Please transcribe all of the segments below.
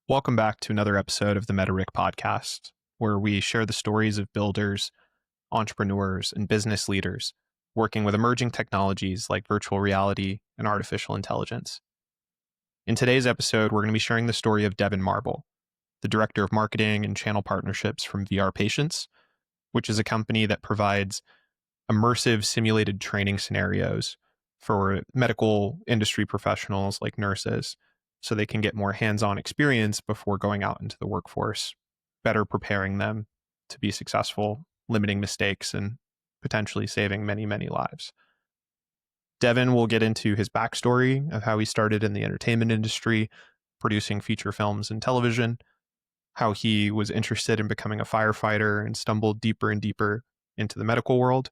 Welcome back to another episode of the MetaRick podcast, where we share the stories of builders, entrepreneurs, and business leaders working with emerging technologies like virtual reality and artificial intelligence. In today's episode, we're going to be sharing the story of Devin Marble, the director of marketing and channel partnerships from VR Patients, which is a company that provides immersive simulated training scenarios for medical industry professionals like nurses so they can get more hands-on experience before going out into the workforce, better preparing them to be successful, limiting mistakes, and potentially saving many, many lives. Devin will get into his backstory of how he started in the entertainment industry, producing feature films and television, how he was interested in becoming a firefighter and stumbled deeper and deeper into the medical world,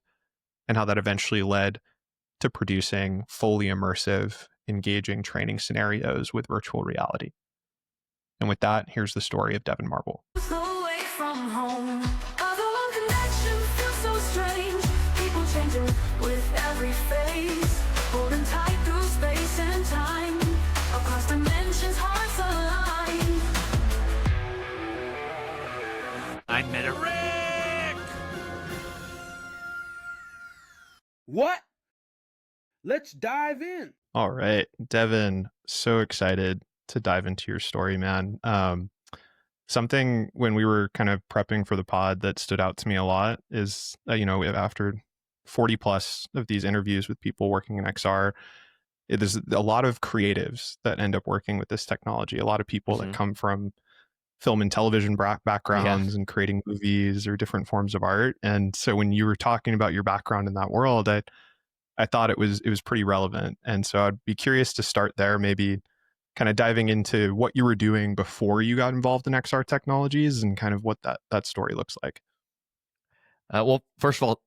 and how that eventually led to producing fully immersive, engaging training scenarios with virtual reality. And with that, here's the story of Devin Marble. Away from home, although connection feels so strange. People changing with every phase, holding tight through space and time. Across dimensions, hearts align. I'm MetaRick! What? Let's dive in. All right, Devin, so excited to dive into your story, man. Something when we were kind of prepping for the pod that stood out to me a lot is, after 40 plus of these interviews with people working in XR, there's a lot of creatives that end up working with this technology. A lot of people that come from film and television backgrounds and creating movies or different forms of art. And so when you were talking about your background in that world, I thought it was pretty relevant. And so I'd be curious to start there, maybe kind of diving into what you were doing before you got involved in XR technologies and kind of what that story looks like. Well, first of all,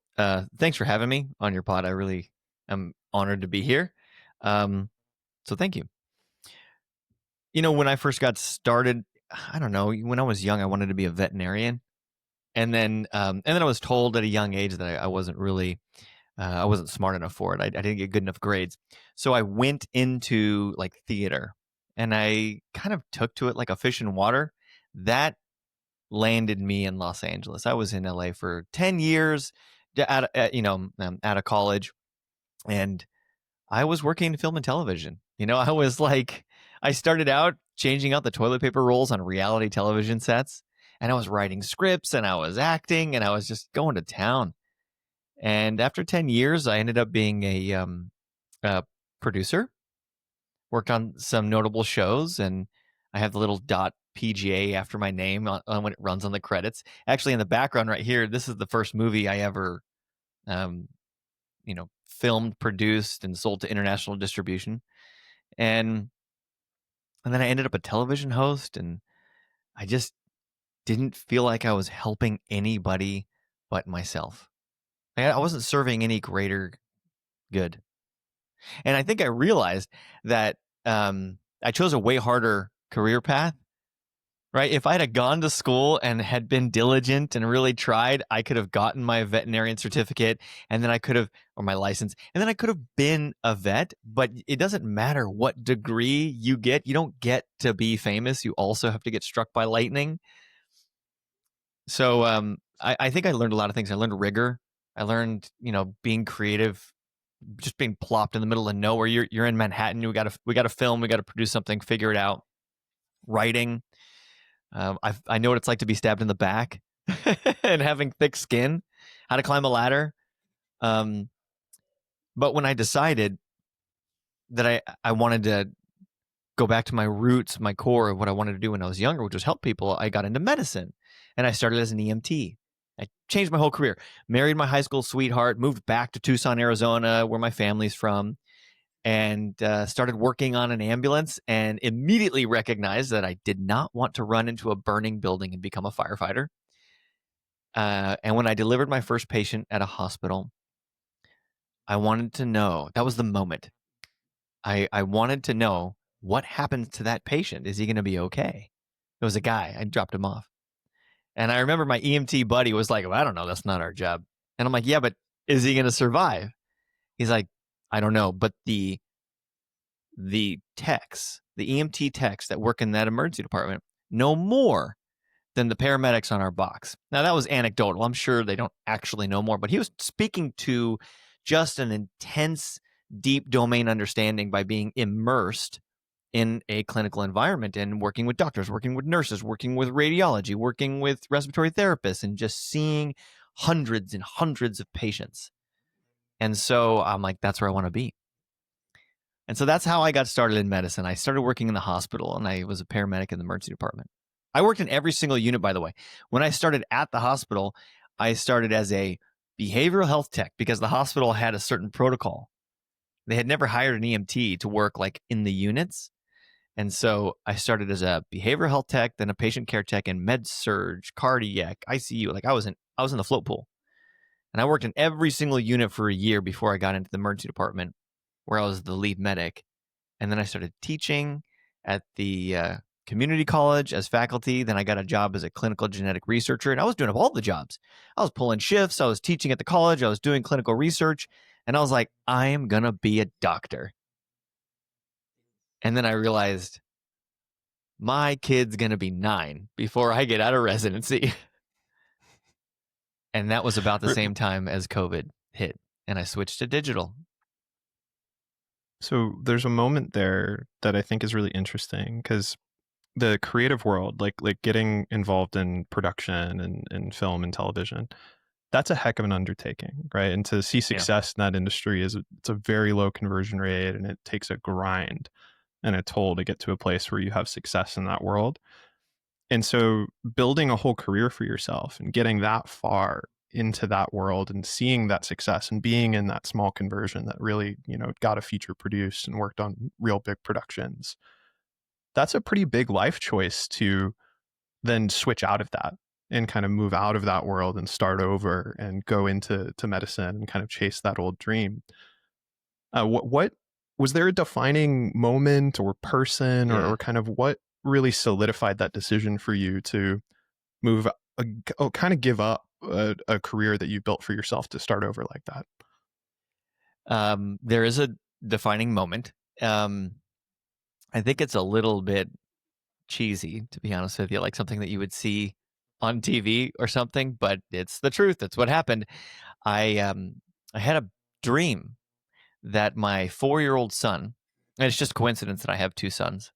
thanks for having me on your pod. I really am honored to be here. So thank you. You know, when I first got started, I don't know, when I was young, I wanted to be a veterinarian. And then I was told at a young age that I wasn't really, I wasn't smart enough for it. I didn't get good enough grades. So I went into like theater and I kind of took to it like a fish in water. That landed me in Los Angeles. I was in LA for 10 years out of college, and I was working in film and television. You know, I started out changing out the toilet paper rolls on reality television sets, and I was writing scripts and I was acting and I was just going to town. And after 10 years, I ended up being a producer, worked on some notable shows, and I have the little .pga after my name on when it runs on the credits. Actually, in the background right here, this is the first movie I ever, filmed, produced, and sold to international distribution. And then I ended up a television host, and I just didn't feel like I was helping anybody but myself. I wasn't serving any greater good. And I think I realized that I chose a way harder career path, right? If I had gone to school and had been diligent and really tried, I could have gotten my veterinarian certificate, and then or my license, and then I could have been a vet. But it doesn't matter what degree you get. You don't get to be famous. You also have to get struck by lightning. So I think I learned a lot of things. I learned rigor. I learned, being creative, just being plopped in the middle of nowhere. You're in Manhattan. We got to film. We got to produce something. Figure it out. Writing. I know what it's like to be stabbed in the back and having thick skin. How to climb a ladder. But when I decided that I wanted to go back to my roots, my core of what I wanted to do when I was younger, which was help people, I got into medicine, and I started as an EMT. I changed my whole career, married my high school sweetheart, moved back to Tucson, Arizona, where my family's from, and started working on an ambulance, and immediately recognized that I did not want to run into a burning building and become a firefighter. And when I delivered my first patient at a hospital, I wanted to know, that was the moment. I wanted to know what happens to that patient. Is he going to be okay? It was a guy. I dropped him off. And I remember my EMT buddy was like, well, I don't know. That's not our job. And I'm like, yeah, but is he going to survive? He's like, I don't know. But the techs, the EMT techs that work in that emergency department, know more than the paramedics on our box. Now, that was anecdotal. I'm sure they don't actually know more, but he was speaking to just an intense, deep domain understanding by being immersed in a clinical environment and working with doctors, working with nurses, working with radiology, working with respiratory therapists, and just seeing hundreds and hundreds of patients. And so I'm like, that's where I want to be. And so that's how I got started in medicine. I started working in the hospital, and I was a paramedic in the emergency department. I worked in every single unit, by the way. When I started at the hospital, I started as a behavioral health tech because the hospital had a certain protocol. They had never hired an EMT to work like in the units. And so I started as a behavioral health tech, then a patient care tech, and med surge, cardiac, ICU. Like I was in the float pool. And I worked in every single unit for a year before I got into the emergency department, where I was the lead medic. And then I started teaching at the community college as faculty. Then I got a job as a clinical genetic researcher, and I was doing all the jobs. I was pulling shifts. I was teaching at the college. I was doing clinical research. And I was like, I am going to be a doctor. And then I realized my kid's going to be 9 before I get out of residency. And that was about the same time as COVID hit, and I switched to digital. So there's a moment there that I think is really interesting because the creative world, like getting involved in production and film and television, that's a heck of an undertaking, right? And to see success in that industry it's a very low conversion rate, and it takes a grind and a toll to get to a place where you have success in that world. And so building a whole career for yourself and getting that far into that world and seeing that success and being in that small conversion that really, got a feature produced and worked on real big productions, that's a pretty big life choice to then switch out of that and kind of move out of that world and start over and go into medicine and kind of chase that old dream. What was there a defining moment or person or kind of what really solidified that decision for you to move, kind of give up a career that you built for yourself to start over like that? There is a defining moment. I think it's a little bit cheesy, to be honest with you, like something that you would see on TV or something, but it's the truth. It's what happened. I had a dream that my 4-year-old son, and it's just coincidence that I have 2 sons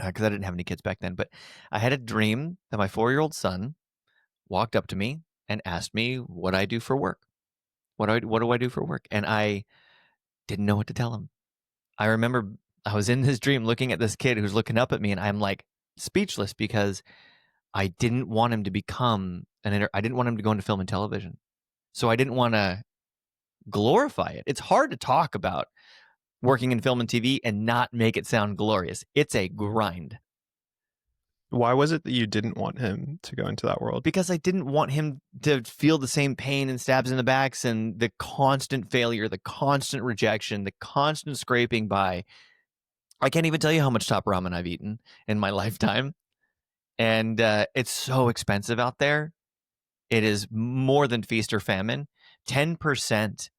because I didn't have any kids back then, but I had a dream that my 4-year-old son walked up to me and asked me what I do for work. What do I do for work? And I didn't know what to tell him. I remember I was in this dream looking at this kid who's looking up at me, and I'm like speechless because I didn't want him to become I didn't want him to go into film and television. So I didn't want to glorify it. It's hard to talk about working in film and TV and not make it sound glorious. It's a grind. Why was it that you didn't want him to go into that world? Because I didn't want him to feel the same pain and stabs in the backs and the constant failure, the constant rejection, the constant scraping by. I can't even tell you how much top ramen I've eaten in my lifetime. And it's so expensive out there. It is more than feast or famine. 10%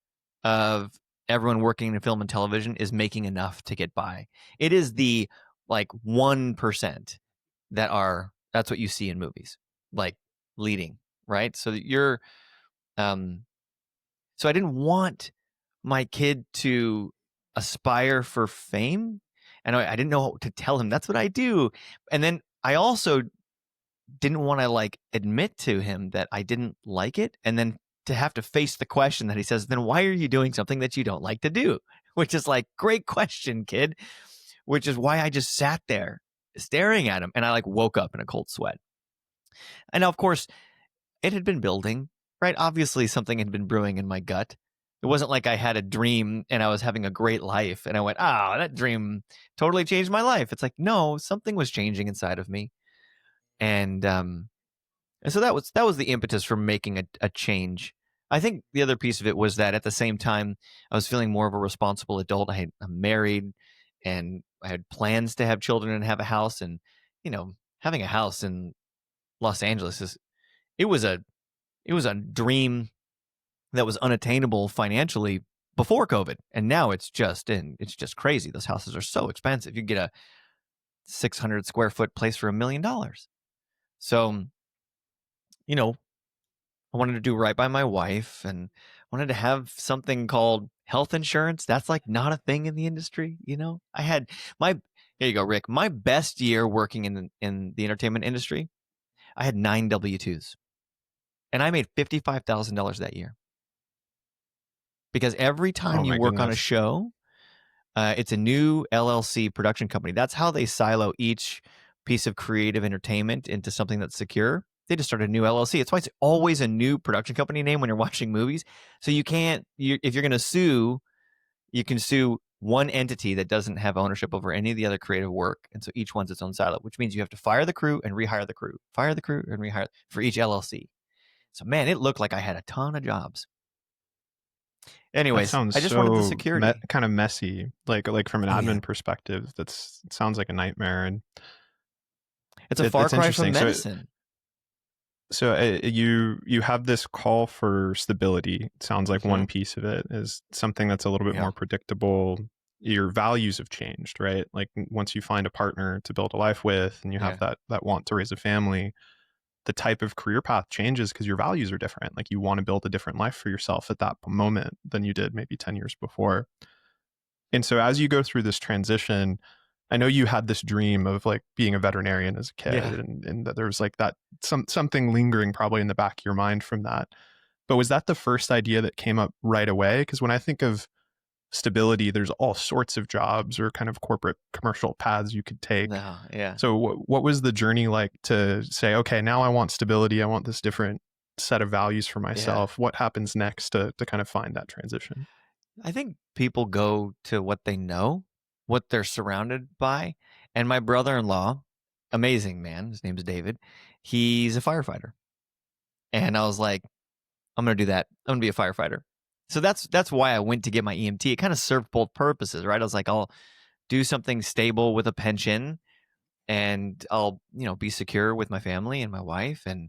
of everyone working in film and television is making enough to get by. It is the 1% that's what you see in movies, like leading, right? So you're, so I didn't want my kid to aspire for fame, and I didn't know what to tell him. That's what I do. And then I also didn't want to admit to him that I didn't like it, and then to have to face the question that he says, then why are you doing something that you don't like to do? Which is great question, kid. Which is why I just sat there staring at him, and I woke up in a cold sweat. And of course, it had been building, right? Obviously, something had been brewing in my gut. It wasn't like I had a dream and I was having a great life, and I went, that dream totally changed my life. It's no, something was changing inside of me. And so that was the impetus for making a change. I think the other piece of it was that at the same time, I was feeling more of a responsible adult. I'm married, and I had plans to have children and have a house. And, having a house in Los Angeles it was a dream that was unattainable financially before COVID. And now it's just crazy. Those houses are so expensive. You get a 600 square foot place for $1 million. So, you know, I wanted to do right by my wife and wanted to have something called health insurance. That's like not a thing in the industry. You know, I had here you go, Rick, my best year working in the entertainment industry, I had 9 W-2s and I made $55,000 that year. Because every time you work on a show, it's a new LLC production company. That's how they silo each piece of creative entertainment into something that's secure. They just started a new LLC. It's why it's always a new production company name when you're watching movies. So if you're going to sue, you can sue one entity that doesn't have ownership over any of the other creative work. And so each one's its own silo, which means you have to fire the crew and rehire the crew, fire the crew and rehire for each LLC. So man, it looked like I had a ton of jobs. Anyways, I just wanted the security. Kind of messy, like from an admin perspective. It sounds like a nightmare, and it's a far cry from medicine. So you have this call for stability. It sounds like one piece of it is something that's a little bit more predictable. Your values have changed, right? Like once you find a partner to build a life with, and you have that want to raise a family, the type of career path changes because your values are different. Like you want to build a different life for yourself at that moment than you did maybe 10 years before. And so as you go through this transition, I know you had this dream of like being a veterinarian as a kid, and that there was like that something lingering probably in the back of your mind from that. But was that the first idea that came up right away? Because when I think of stability, there's all sorts of jobs or kind of corporate commercial paths you could take. So what was the journey like to say, okay, now I want stability. I want this different set of values for myself. What happens next to kind of find that transition? I think people go to what they know, what they're surrounded by. And my brother-in-law, amazing man, his name's David, he's a firefighter. And I was like, I'm going to do that. I'm going to be a firefighter. So that's why I went to get my EMT. It kind of served both purposes, right? I was like, I'll do something stable with a pension, and I'll be secure with my family and my wife, and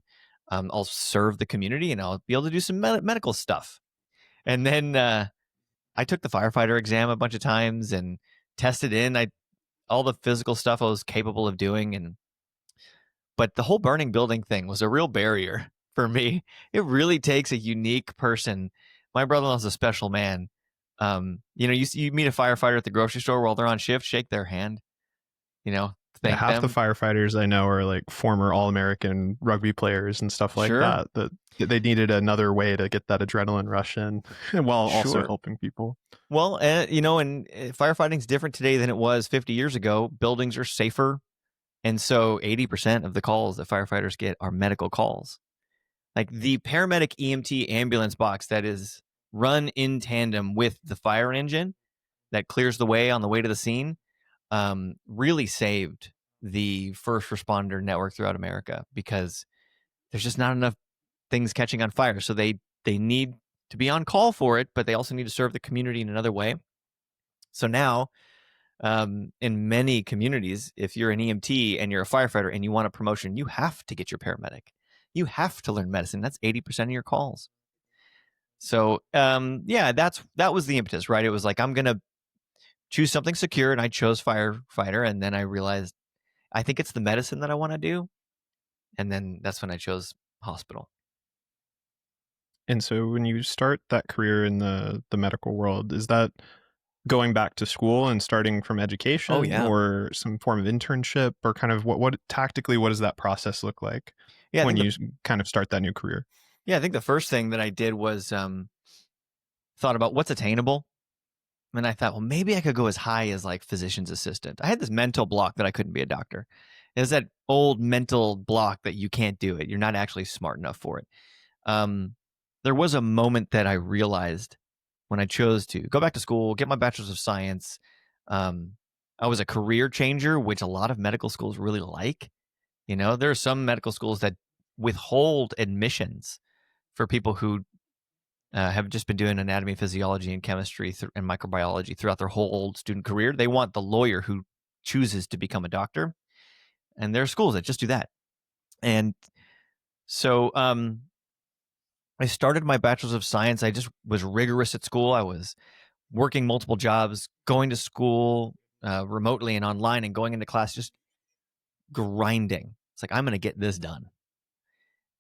I'll serve the community, and I'll be able to do some medical stuff. And then I took the firefighter exam a bunch of times and tested in all the physical stuff I was capable of doing, but the whole burning building thing was a real barrier for me. It really takes a unique person. My brother-in-law's a special man. You meet a firefighter at the grocery store while they're on shift, shake their hand, thank half them. The firefighters I know are like former All-American rugby players and stuff like that they needed another way to get that adrenaline rush in while also helping people. Well, and firefighting's different today than it was 50 years ago. Buildings are safer. And so 80% of the calls that firefighters get are medical calls. Like the paramedic EMT ambulance box that is run in tandem with the fire engine that clears the way on the way to the scene really saved the first responder network throughout America, because there's just not enough things catching on fire. So they need to be on call for it, but they also need to serve the community in another way. So now in many communities, if you're an EMT and you're a firefighter and you want a promotion, you have to get your paramedic. You have to learn medicine. That's 80% of your calls. So, that was the impetus, right? It was like, I'm going to choose something secure, and I chose firefighter. And then I realized, I think it's the medicine that I want to do. And then that's when I chose hospital. And so when you start that career in the medical world, is that going back to school and starting from education or some form of internship, or kind of what tactically, what does that process look like when you kind of start that new career? Yeah, I think the first thing that I did was thought about what's attainable. And I thought, well, maybe I could go as high as like physician's assistant. I had this mental block that I couldn't be a doctor. It was that old mental block that you can't do it. You're not actually smart enough for it. There was a moment that I realized when I chose to go back to school, get my bachelor's of science. I was a career changer, which a lot of medical schools really like. There are some medical schools that withhold admissions for people who have just been doing anatomy, physiology, and chemistry and microbiology throughout their whole student career. They want the lawyer who chooses to become a doctor. And there are schools that just do that. And so I started my bachelor's of science. I just was rigorous at school. I was working multiple jobs, going to school remotely and online, and going into class, just grinding. It's like, I'm going to get this done.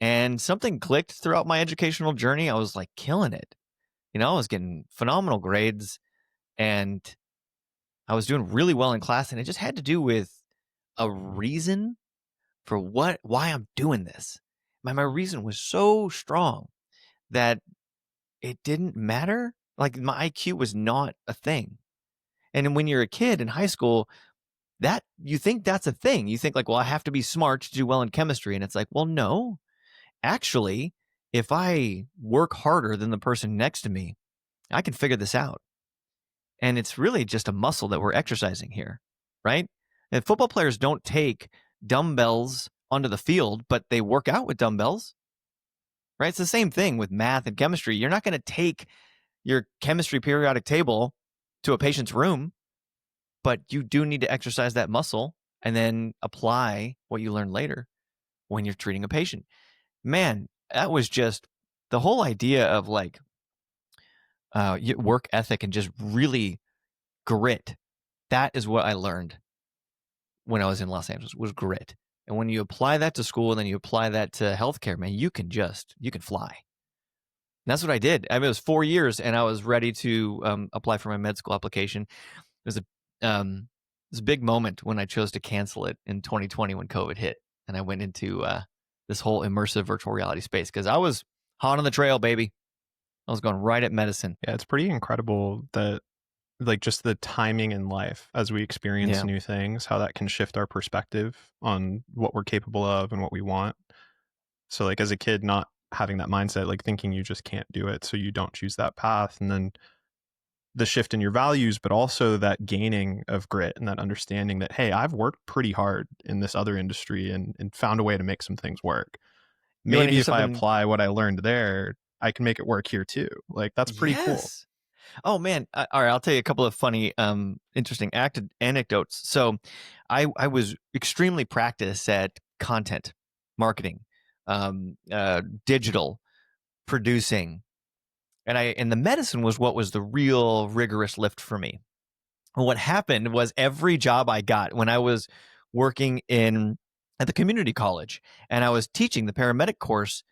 And something clicked throughout my educational journey. I was like killing it. I was getting phenomenal grades and I was doing really well in class. And it just had to do with a reason for why I'm doing this. My reason was so strong that it didn't matter. Like my IQ was not a thing. And when you're a kid in high school, that you think that's a thing. You think like, well, I have to be smart to do well in chemistry. And it's like, well, no, actually, if I work harder than the person next to me, I can figure this out. And it's really just a muscle that we're exercising here, right? And football players don't take dumbbells onto the field, but they work out with dumbbells, right? It's the same thing with math and chemistry. You're not going to take your chemistry periodic table to a patient's room, but you do need to exercise that muscle and then apply what you learn later when you're treating a patient. Man, that was just the whole idea of like work ethic and just really grit. That is what I learned when I was in Los Angeles, was grit. And when you apply that to school and then you apply that to healthcare, man, you can fly. And that's what I did. I mean, it was 4 years and I was ready to apply for my med school application. It was a big moment when I chose to cancel it in 2020 when COVID hit. And I went into this whole immersive virtual reality space because I was hot on the trail, baby. I was going right at medicine. Yeah, it's pretty incredible that like just the timing in life as we experience new things, how that can shift our perspective on what we're capable of and what we want. So like as a kid, not having that mindset, like thinking you just can't do it, so you don't choose that path. And then the shift in your values, but also that gaining of grit and that understanding that, hey, I've worked pretty hard in this other industry and found a way to make some things work. Maybe if I apply what I learned there, I can make it work here too. Like that's pretty cool. Oh man. All right. I'll tell you a couple of funny, interesting anecdotes. So I was extremely practiced at content marketing, digital producing. And the medicine was what was the real rigorous lift for me. And what happened was every job I got when I was working at the community college and I was teaching the paramedic course,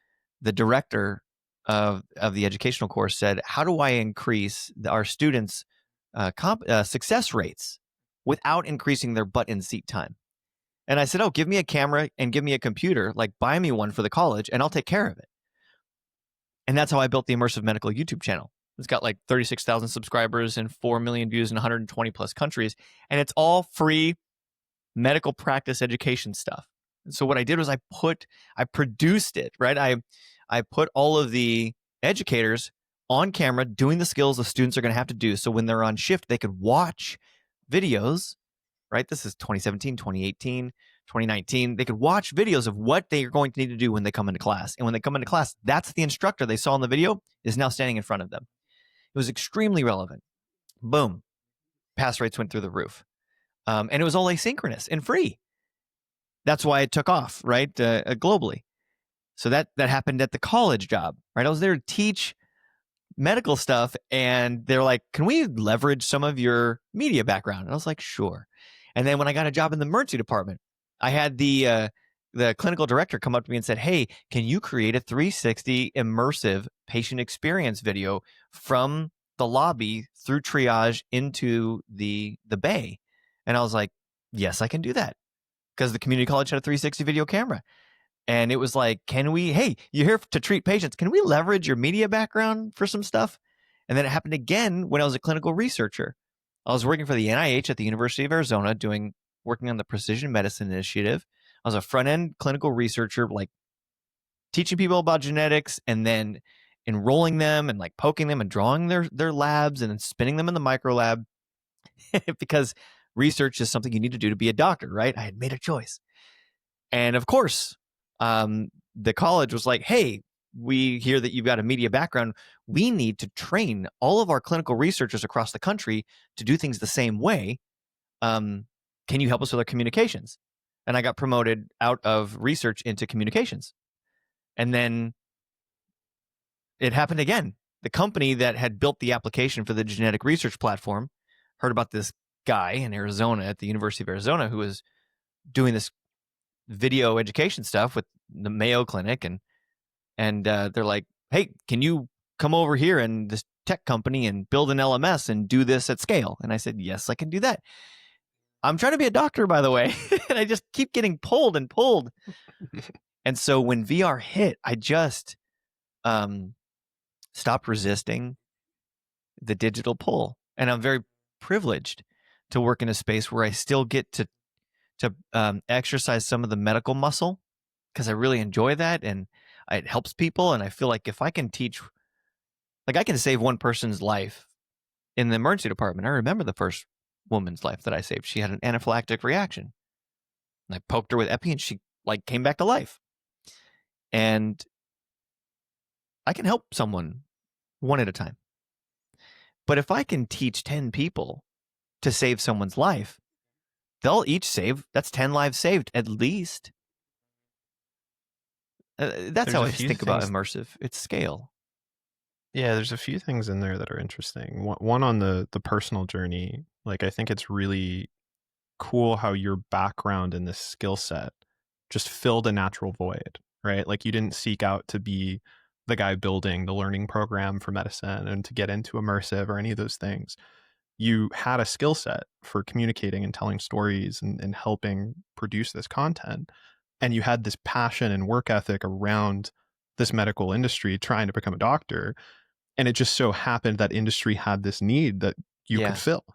the director of the educational course said, how do I increase our students' success rates without increasing their butt in seat time? And I said, oh, give me a camera and give me a computer, like buy me one for the college and I'll take care of it. And that's how I built the Immersive Medical YouTube channel. It's got like 36,000 subscribers and 4 million views in 120 plus countries. And it's all free medical practice education stuff. And so what I did was I produced it, right? I put all of the educators on camera doing the skills the students are going to have to do. So when they're on shift, they could watch videos, right? This is 2017, 2018, 2019. They could watch videos of what they are going to need to do when they come into class. And when they come into class, that's the instructor they saw in the video is now standing in front of them. It was extremely relevant. Boom. Pass rates went through the roof. And it was all asynchronous and free. That's why it took off, right? Globally. So that happened at the college job, right? I was there to teach medical stuff and they're like, can we leverage some of your media background? And I was like, sure. And then when I got a job in the emergency department, I had the clinical director come up to me and said, hey, can you create a 360 immersive patient experience video from the lobby through triage into the bay? And I was like, yes, I can do that. Because the community college had a 360 video camera. And it was like, hey, you're here to treat patients. Can we leverage your media background for some stuff? And then it happened again when I was a clinical researcher. I was working for the NIH at the University of Arizona working on the precision medicine initiative. I was a front-end clinical researcher, like teaching people about genetics and then enrolling them and like poking them and drawing their labs and then spinning them in the micro lab because research is something you need to do to be a doctor, right? I had made a choice. And of course, the college was like, hey, we hear that you've got a media background. We need to train all of our clinical researchers across the country to do things the same way. Can you help us with our communications? And I got promoted out of research into communications. And then it happened again. The company that had built the application for the genetic research platform heard about this guy in Arizona at the University of Arizona who was doing this video education stuff with the Mayo Clinic, and they're like, hey, can you come over here and this tech company and build an LMS and do this at scale? And I said, yes, I can do that. I'm trying to be a doctor, by the way. And I just keep getting pulled and pulled. And so when VR hit, I just stopped resisting the digital pull. And I'm very privileged to work in a space where I still get to exercise some of the medical muscle, because I really enjoy that, and it helps people. And I feel like if I can teach, like I can save one person's life in the emergency department. I remember the first woman's life that I saved. She had an anaphylactic reaction, and I poked her with epi, and she like came back to life. And I can help someone one at a time. But if I can teach 10 people to save someone's life, they'll each save, that's 10 lives saved at least. That's There's how a I few think about things- immersive. It's scale. Yeah, there's a few things in there that are interesting. One on the personal journey. Like, I think it's really cool how your background in this skill set just filled a natural void, right? Like, you didn't seek out to be the guy building the learning program for medicine and to get into immersive or any of those things. You had a skill set for communicating and telling stories and helping produce this content. And you had this passion and work ethic around this medical industry trying to become a doctor. And it just so happened that industry had this need that you Yeah. could fill.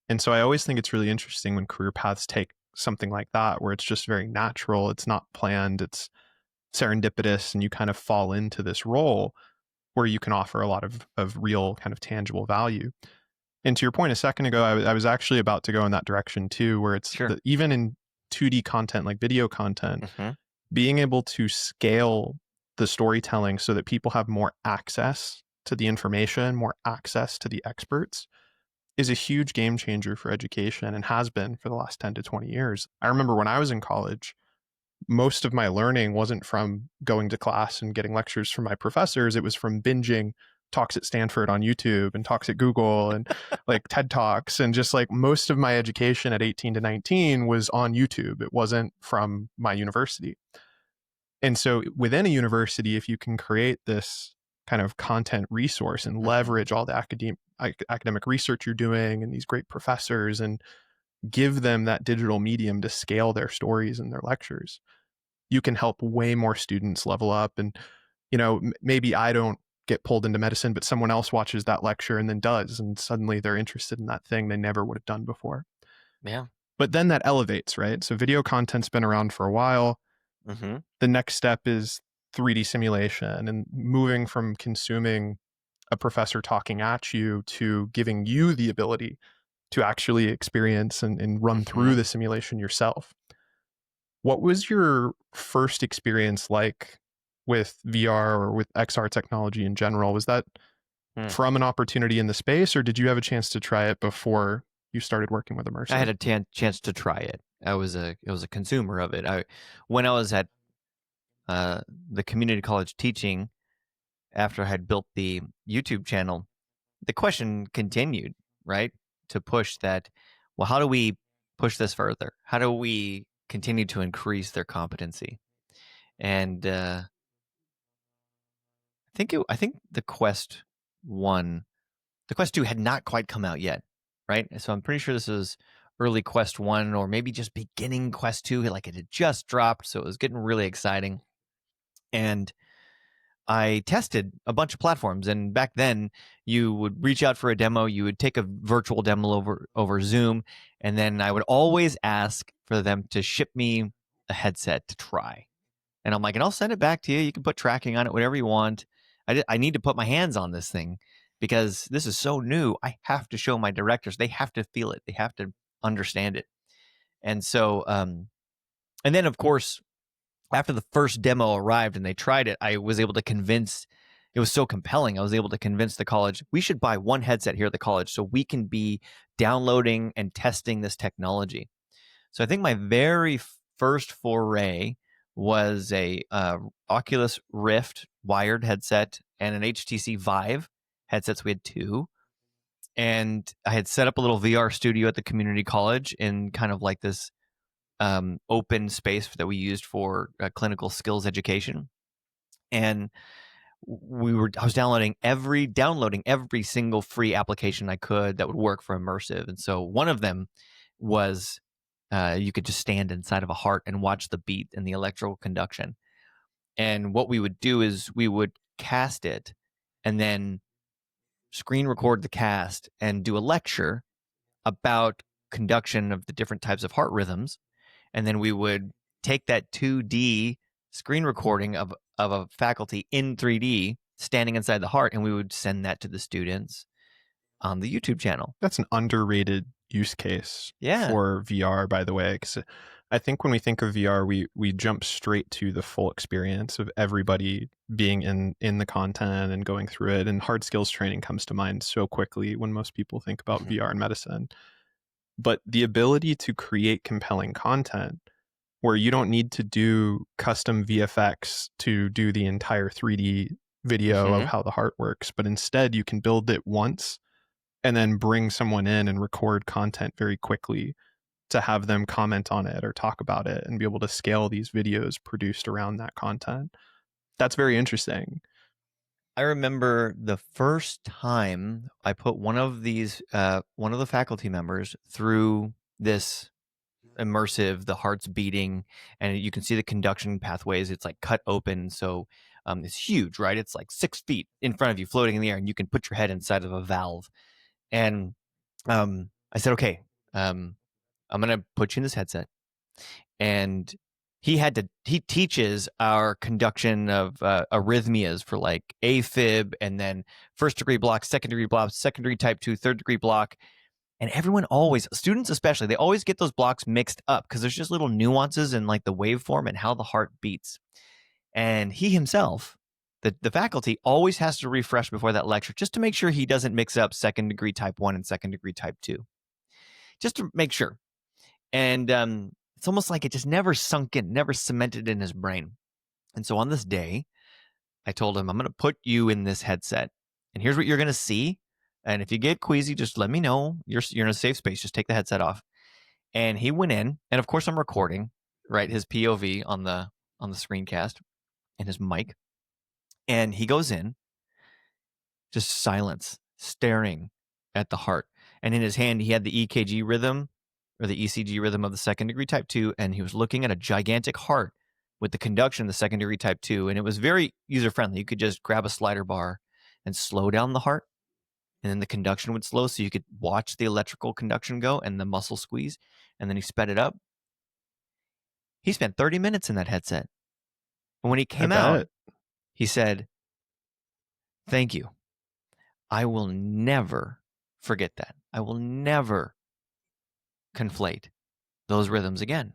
And so I always think it's really interesting when career paths take something like that, where it's just very natural, it's not planned, it's serendipitous, and you kind of fall into this role where you can offer a lot of real kind of tangible value. And to your point a second ago, I was actually about to go in that direction too, where it's Sure. even in 2D content, like video content, Mhm. being able to scale the storytelling so that people have more access to the information, more access to the experts, is a huge game changer for education and has been for the last 10 to 20 years. I remember when I was in college, most of my learning wasn't from going to class and getting lectures from my professors. It was from binging talks at Stanford on YouTube and talks at Google and like TED Talks. And just like most of my education at 18 to 19 was on YouTube. It wasn't from my university. And so within a university, if you can create this kind of content resource and leverage all the academic research you're doing and these great professors and give them that digital medium to scale their stories and their lectures, you can help way more students level up. And, you know, maybe I don't get pulled into medicine, but someone else watches that lecture and then does, and suddenly they're interested in that thing they never would have done before. Yeah. But then that elevates, right? So video content's been around for a while. Mm-hmm. The next step is 3D simulation and moving from consuming a professor talking at you to giving you the ability to actually experience and run through the simulation yourself. What was your first experience like with VR or with XR technology in general? Was that from an opportunity in the space, or did you have a chance to try it before you started working with immersive? I had a chance to try it. I was a consumer of it. When I was at the community college teaching, after I had built the YouTube channel, the question continued, right, to push that. Well, how do we push this further? How do we continue to increase their competency? And I think the Quest 1, the Quest 2 had not quite come out yet, right? So I'm pretty sure this was early Quest 1 or maybe just beginning Quest 2, like it had just dropped, so it was getting really exciting. And I tested a bunch of platforms, and back then you would reach out for a demo, you would take a virtual demo over Zoom, and then I would always ask for them to ship me a headset to try. And I'm like, and I'll send it back to you. You can put tracking on it, whatever you want. I need to put my hands on this thing because this is so new. I have to show my directors. They have to feel it. They have to understand it. And so, and then of course, after the first demo arrived and they tried it, I was able to convince, it was so compelling. I was able to convince the college, we should buy one headset here at the college so we can be downloading and testing this technology. So I think my very first foray was a Oculus Rift wired headset and an HTC Vive headsets. We had two. And I had set up a little VR studio at the community college in kind of like this open space that we used for clinical skills education. And I was downloading every single free application I could that would work for immersive. And so one of them was you could just stand inside of a heart and watch the beat and the electrical conduction. And what we would do is we would cast it and then screen record the cast and do a lecture about conduction of the different types of heart rhythms. And then we would take that 2D screen recording of a faculty in 3D standing inside the heart, and we would send that to the students on the YouTube channel. That's an underrated use case Yeah. for VR, by the way, because I think when we think of VR, we jump straight to the full experience of everybody being in the content and going through it. And hard skills training comes to mind so quickly when most people think about VR in medicine. But the ability to create compelling content where you don't need to do custom VFX to do the entire 3D video of how the heart works, but instead you can build it once and then bring someone in and record content very quickly to have them comment on it or talk about it and be able to scale these videos produced around that content. That's very interesting. I remember the first time I put one of the faculty members through this immersive, the heart's beating, and you can see the conduction pathways. It's like cut open. So it's huge, right? It's like 6 feet in front of you floating in the air, and you can put your head inside of a valve. And I said, okay, I'm going to put you in this headset. And he teaches our conduction of arrhythmias for like AFib, and then first degree block, second degree block, secondary type 2, third degree block. And everyone always, students especially, they always get those blocks mixed up because there's just little nuances in like the waveform and how the heart beats. And he himself, the faculty, always has to refresh before that lecture just to make sure he doesn't mix up second degree type 1 and second degree type 2. Just to make sure. And it's almost like it just never sunk in, never cemented in his brain. And so on this day, I told him, I'm going to put you in this headset. And here's what you're going to see. And if you get queasy, just let me know. You're in a safe space. Just take the headset off. And he went in, and of course I'm recording, right, his POV on the screencast and his mic. And he goes in, just silence, staring at the heart. And in his hand, he had the EKG rhythm or the ECG rhythm of the second degree type 2. And he was looking at a gigantic heart with the conduction of the second degree type 2. And it was very user friendly. You could just grab a slider bar and slow down the heart. And then the conduction would slow, so you could watch the electrical conduction go and the muscle squeeze. And then he sped it up. He spent 30 minutes in that headset. And when he came out, he said, "Thank you. I will never forget that. I will never conflate those rhythms again."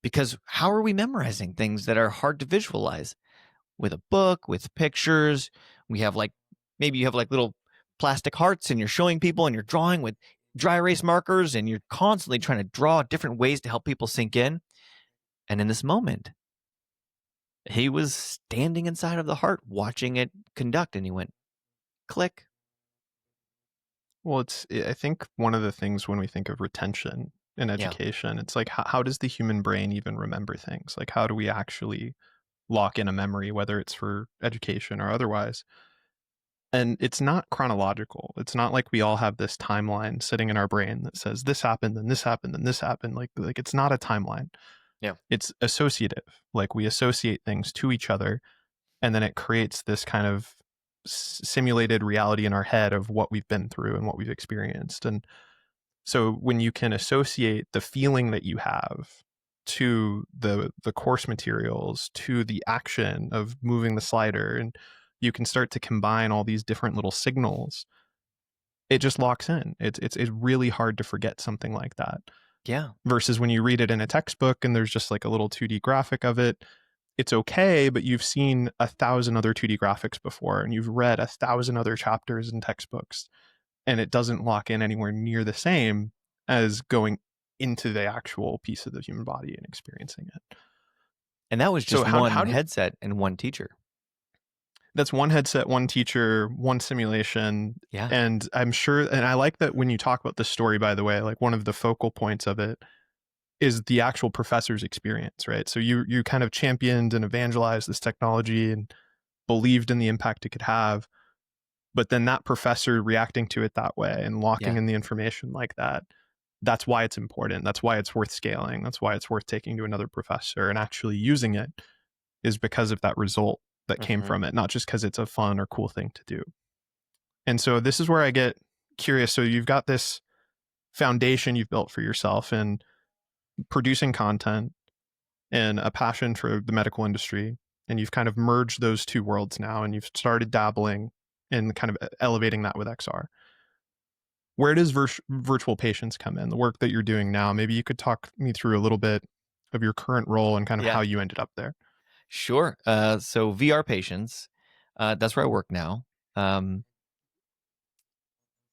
Because how are we memorizing things that are hard to visualize? With a book, with pictures, we have like, maybe you have like little plastic hearts and you're showing people and you're drawing with dry erase markers and you're constantly trying to draw different ways to help people sink in. And in this moment, he was standing inside of the heart watching it conduct, and he went, click. Well, I think one of the things when we think of retention in education, it's like, how does the human brain even remember things? Like, how do we actually lock in a memory, whether it's for education or otherwise? And it's not chronological. It's not like we all have this timeline sitting in our brain that says this happened and this happened and this happened. Like it's not a timeline. Yeah. It's associative. Like we associate things to each other, and then it creates this kind of simulated reality in our head of what we've been through and what we've experienced. And so when you can associate the feeling that you have to the course materials, to the action of moving the slider, and you can start to combine all these different little signals, it just locks in. It's really hard to forget something like that. Yeah. Versus when you read it in a textbook and there's just like a little 2D graphic of it, it's okay, but you've seen 1,000 other 2D graphics before, and you've read 1,000 other chapters in textbooks, and it doesn't lock in anywhere near the same as going into the actual piece of the human body and experiencing it. And that was just one headset and one teacher. That's one headset, one teacher, one simulation. Yeah. And I'm sure, and I like that when you talk about the story, by the way, like one of the focal points of it is the actual professor's experience, right? So you kind of championed and evangelized this technology and believed in the impact it could have, but then that professor reacting to it that way and locking Yeah. in the information like that, that's why it's important. That's why it's worth scaling. That's why it's worth taking to another professor and actually using it, is because of that result that came Mhm. from it, not just because it's a fun or cool thing to do. And so this is where I get curious. So you've got this foundation you've built for yourself in producing content and a passion for the medical industry, and you've kind of merged those two worlds now, and you've started dabbling in kind of elevating that with XR. Where does virtual patients come in, the work that you're doing now? Maybe you could talk me through a little bit of your current role and kind of Yeah. how you ended up there. Sure. So VR patients, that's where I work now.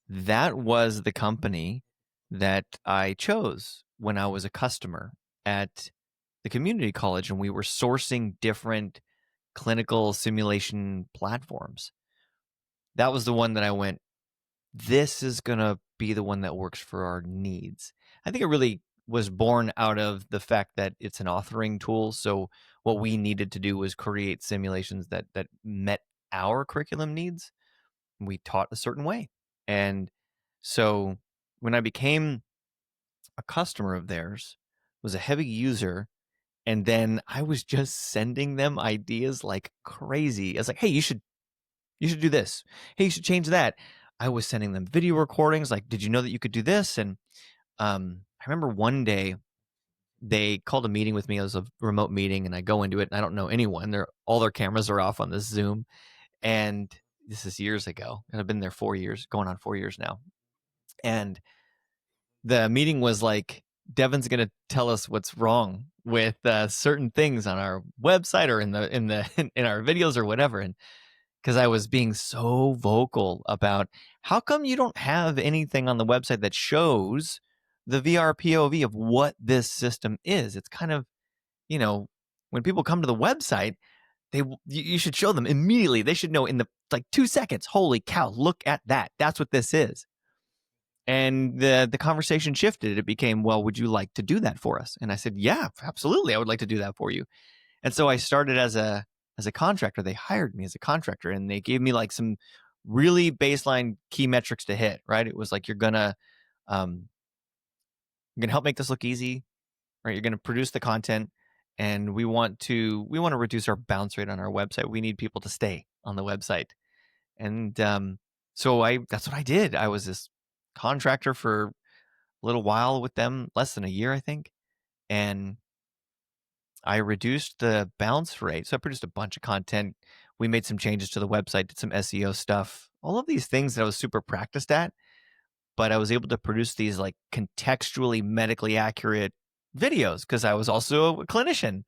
That was the company that I chose when I was a customer at the community college, and we were sourcing different clinical simulation platforms. That was the one that I went, this is going to be the one that works for our needs. I think it really was born out of the fact that it's an authoring tool. So what we needed to do was create simulations that met our curriculum needs. We taught a certain way. And so when I became a customer of theirs, was a heavy user, and then I was just sending them ideas like crazy. I was like, hey, you should do this. Hey, you should change that. I was sending them video recordings like, did you know that you could do this? And I remember one day they called a meeting with me. It was a remote meeting, and I go into it and I don't know anyone. All their cameras are off on this Zoom. And this is years ago. And I've been there 4 years, going on 4 years now. And the meeting was like, Devin's going to tell us what's wrong with certain things on our website or in our videos or whatever. And because I was being so vocal about how come you don't have anything on the website that shows the VR POV of what this system is. It's kind of, when people come to the website, you should show them immediately. They should know in the like 2 seconds. Holy cow, look at that. That's what this is. And the conversation shifted. It became, well, would you like to do that for us? And I said, yeah, absolutely. I would like to do that for you. And so I started as a contractor. They hired me as a contractor, and they gave me like some really baseline key metrics to hit, right? It was like, you're gonna help make this look easy, right? You're gonna produce the content, and we want to reduce our bounce rate on our website. We need people to stay on the website. And so that's what I did. I was this contractor for a little while with them, less than a year, I think. And I reduced the bounce rate. So I produced a bunch of content. We made some changes to the website, did some SEO stuff, all of these things that I was super practiced at. But I was able to produce these like contextually medically accurate videos because I was also a clinician.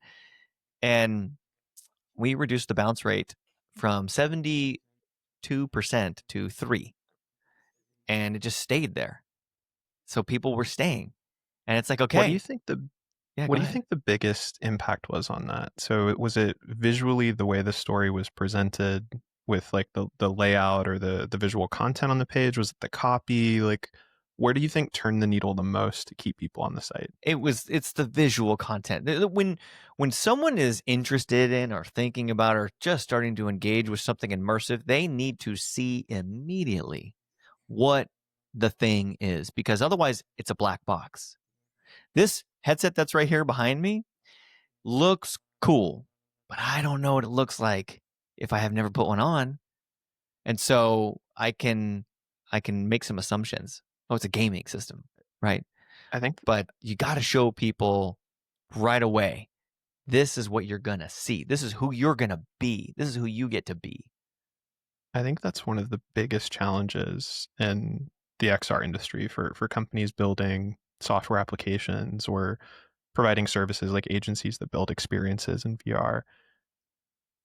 And we reduced the bounce rate from 72% to 3%. And it just stayed there. So people were staying. And it's like, okay. What do you think the Yeah, What go do you ahead. think the biggest impact was on that? So was it visually the way the story was presented with like the layout or the visual content on the page? Was it the copy? Like, where do you think turned the needle the most to keep people on the site? It's the visual content. When someone is interested in or thinking about or just starting to engage with something immersive, they need to see immediately what the thing is, because otherwise it's a black box. This headset that's right here behind me looks cool, but I don't know what it looks like if I have never put one on. And so I can make some assumptions. Oh, it's a gaming system, right? I think But you got to show people right away, this is what you're going to see. This is who you're going to be. This is who you get to be. I think that's one of the biggest challenges in the XR industry for companies building software applications or providing services like agencies that build experiences in VR,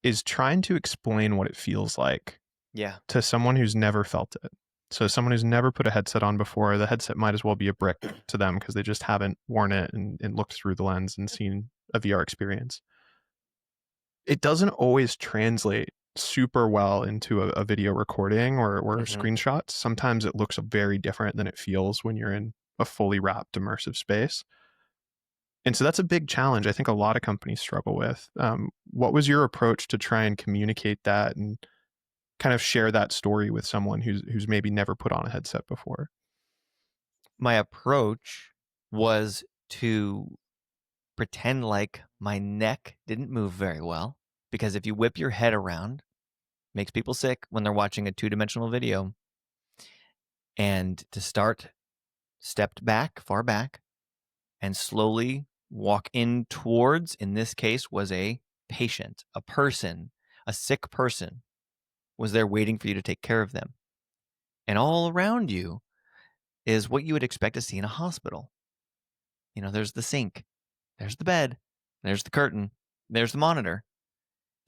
is trying to explain what it feels like Yeah. to someone who's never felt it. So someone who's never put a headset on before, the headset might as well be a brick to them because they just haven't worn it and looked through the lens and seen a VR experience. It doesn't always translate super well into a video recording or screenshots. Sometimes it looks very different than it feels when you're in a fully wrapped immersive space. And so that's a big challenge I think a lot of companies struggle with. What was your approach to try and communicate that and kind of share that story with someone who's maybe never put on a headset before? My approach was to pretend like my neck didn't move very well, because if you whip your head around, makes people sick when they're watching a two-dimensional video. And to start stepped back, far back, and slowly walk in towards, in this case, was a patient, a person, a sick person was there waiting for you to take care of them. And all around you is what you would expect to see in a hospital. You know, there's the sink, there's the bed, there's the curtain, there's the monitor.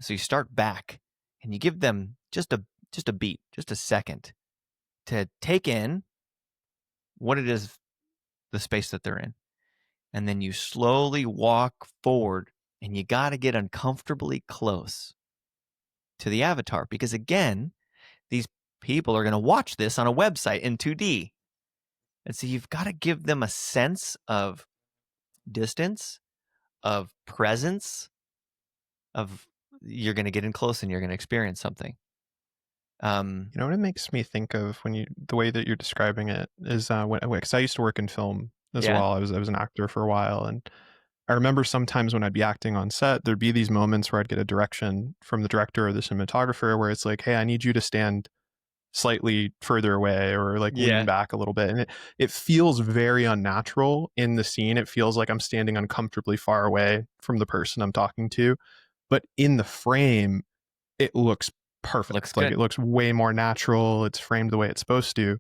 So you start back and you give them just a beat, just a second to take in what it is, the space that they're in. And then you slowly walk forward, and you got to get uncomfortably close to the avatar, because again, these people are going to watch this on a website in 2D. And so you've got to give them a sense of distance, of presence, of you're going to get in close and you're going to experience something. You know what it makes me think of the way that you're describing it is because I used to work in film as Yeah. well. I was an actor for a while, and I remember sometimes when I'd be acting on set, there'd be these moments where I'd get a direction from the director or the cinematographer where it's like, hey, I need you to stand slightly further away or like lean back a little bit. And it feels very unnatural in the scene. It feels like I'm standing uncomfortably far away from the person I'm talking to. But in the frame, it looks perfect. Looks like good. it looks way more natural. It's framed the way it's supposed to.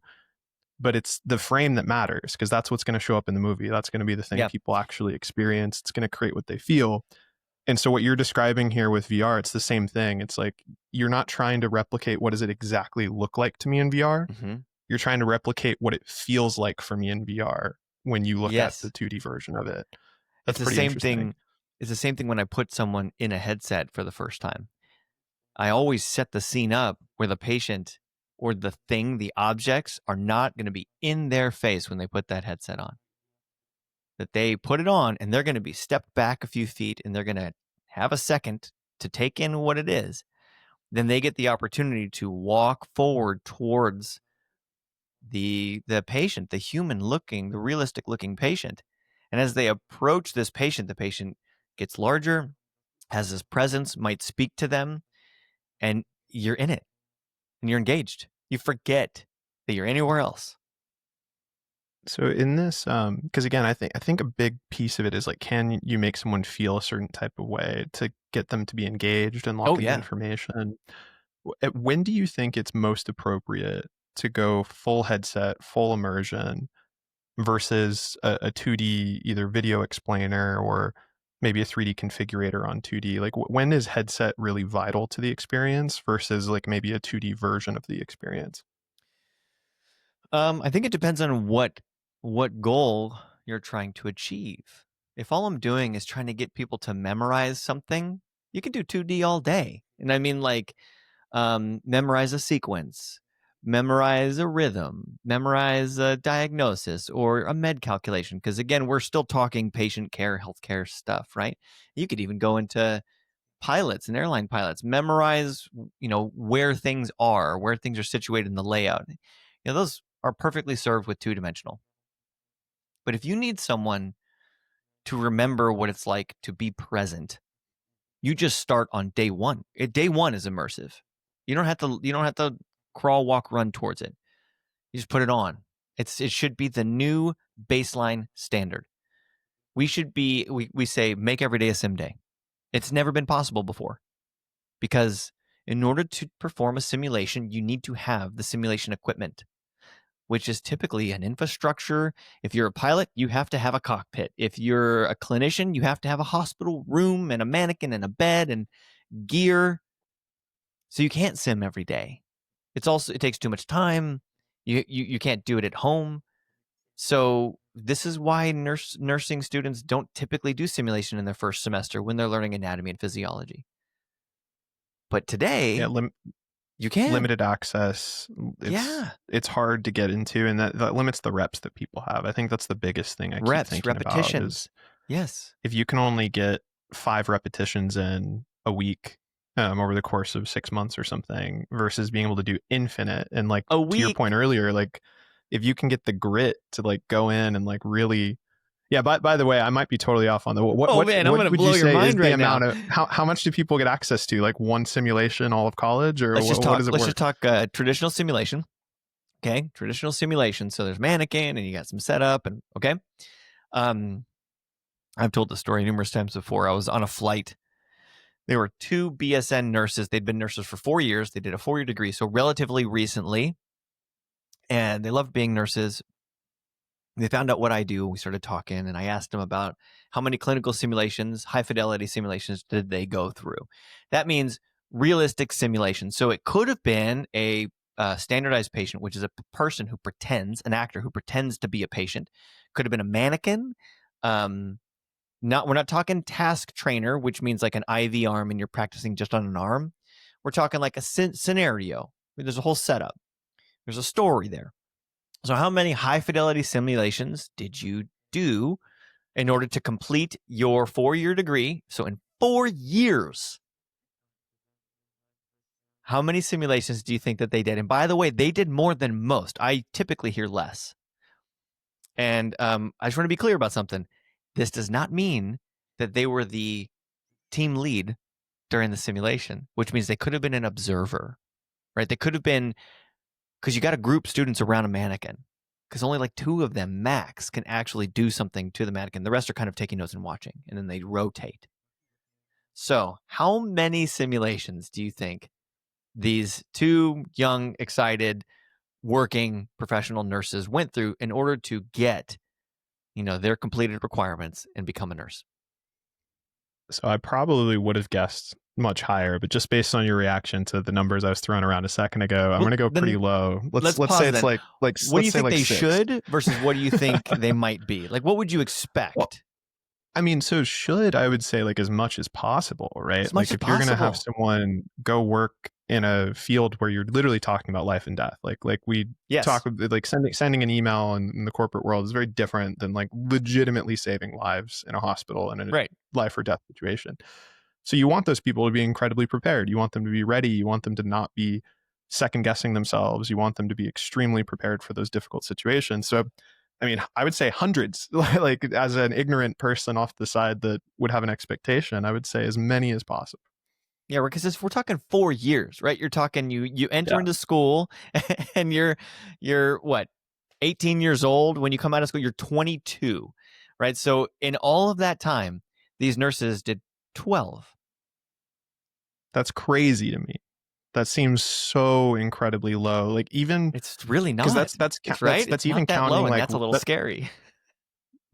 But it's the frame that matters, because that's what's going to show up in the movie. That's going to be the thing people actually experience. It's going to create what they feel. And so what you're describing here with VR, it's the same thing. It's like you're not trying to replicate what does it exactly look like to me in VR. Mm-hmm. You're trying to replicate what it feels like for me in VR when you look at the 2D version of it. That's it's the pretty same interesting. thing. It's the same thing when I put someone in a headset for the first time. I always set the scene up where the patient or the thing, the objects, are not going to be in their face when they put that headset on. That they put it on and they're going to be stepped back a few feet and they're going to have a second to take in what it is. Then they get the opportunity to walk forward towards the patient, the human looking, the realistic looking patient. And as they approach this patient, the patient gets larger, has this presence, might speak to them, and you're in it and you're engaged. You forget that you're anywhere else. So in this, because again, I think a big piece of it is like, can you make someone feel a certain type of way to get them to be engaged and lock in information? When do you think it's most appropriate to go full headset, full immersion versus a 2D either video explainer or maybe a 3D configurator on 2D? Like when is headset really vital to the experience versus like maybe a 2D version of the experience? I think it depends on what goal you're trying to achieve. If all I'm doing is trying to get people to memorize something, you can do 2D all day. And I mean, like, memorize a sequence, memorize a rhythm, memorize a diagnosis or a med calculation. Because again, we're still talking patient care, healthcare stuff, right? You could even go into pilots and airline pilots, memorize, where things are situated in the layout. Those are perfectly served with two-dimensional. But if you need someone to remember what it's like to be present, you just start on day one. Day one is immersive. You don't have to crawl, walk, run towards it. You just put it on. It should be the new baseline standard. We say make every day a sim day. It's never been possible before, because in order to perform a simulation, you need to have the simulation equipment, which is typically an infrastructure. If you're a pilot, you have to have a cockpit. If you're a clinician, you have to have a hospital room and a mannequin and a bed and gear. So you can't sim every day. It takes too much time. You can't do it at home. So this is why nursing students don't typically do simulation in their first semester when they're learning anatomy and physiology. But today, you can. Limited access. It's hard to get into, and that limits the reps that people have. I think that's the biggest thing I keep thinking repetitions. Yes. if you can only get 5 repetitions in a week over the course of 6 months or something versus being able to do infinite, and like A to your week. point earlier, like if you can get the grit to like go in and like really, yeah. By the way, I might be totally off on the Oh man, I'm what gonna would blow you your say is mind the right now. amount of how much do people get access to? Like one simulation all of college, or Let's just what talk. does it Let's work? just talk traditional simulation. Okay, traditional simulation. So there's mannequin, and you got some setup, and okay. I've told the story numerous times before. I was on a flight. There were 2 BSN nurses. They'd been nurses for 4 years. They did a 4-year degree, so relatively recently, and they loved being nurses. They found out what I do. We started talking, and I asked them about how many clinical simulations, high fidelity simulations, did they go through. That means realistic simulations. So it could have been a standardized patient, which is a person who pretends, an actor who pretends to be a patient. Could have been a mannequin. We're not talking task trainer, which means like an IV arm and you're practicing just on an arm. We're talking like a scenario. There's a whole setup. There's a story there. So how many high fidelity simulations did you do in order to complete your 4-year degree? So in 4 years, how many simulations do you think that they did? And by the way, they did more than most. I typically hear less. And I just want to be clear about something. This does not mean that they were the team lead during the simulation, which means they could have been an observer, right? They could have been, because you got to group students around a mannequin, because only like 2 of them max can actually do something to the mannequin. The rest are kind of taking notes and watching, and then they rotate. So how many simulations do you think these 2 young, excited, working professional nurses went through in order to get, their completed requirements and become a nurse? So I probably would have guessed much higher, but just based on your reaction to the numbers I was throwing around a second ago, I'm Well, going to go then pretty low. Let's pause say it's then. like What do let's you say think like they 6. should versus what do you think they might be? Like, what would you Well, expect? I mean, so should, I would say like as much as possible, right? As much Like as if you're going to have possible. someone go work in a field where you're literally talking about life and death, like we Yes. talk with like sending an email in the corporate world is very different than like legitimately saving lives in a hospital and in a Right. life or death situation. So you want those people to be incredibly prepared. You want them to be ready. You want them to not be second guessing themselves. You want them to be extremely prepared for those difficult situations. So, I mean, I would say hundreds, like as an ignorant person off the side that would have an expectation, I would say as many as possible. Yeah, because if we're talking 4 years, right? You're talking you enter Yeah. into school and you're what, 18 years old. When you come out of school, you're 22, right? So in all of that time, these nurses did 12. That's crazy to me. That seems so incredibly low. Like even It's really not. because It's right. that's It's even not that counting low, and like that's a little scary.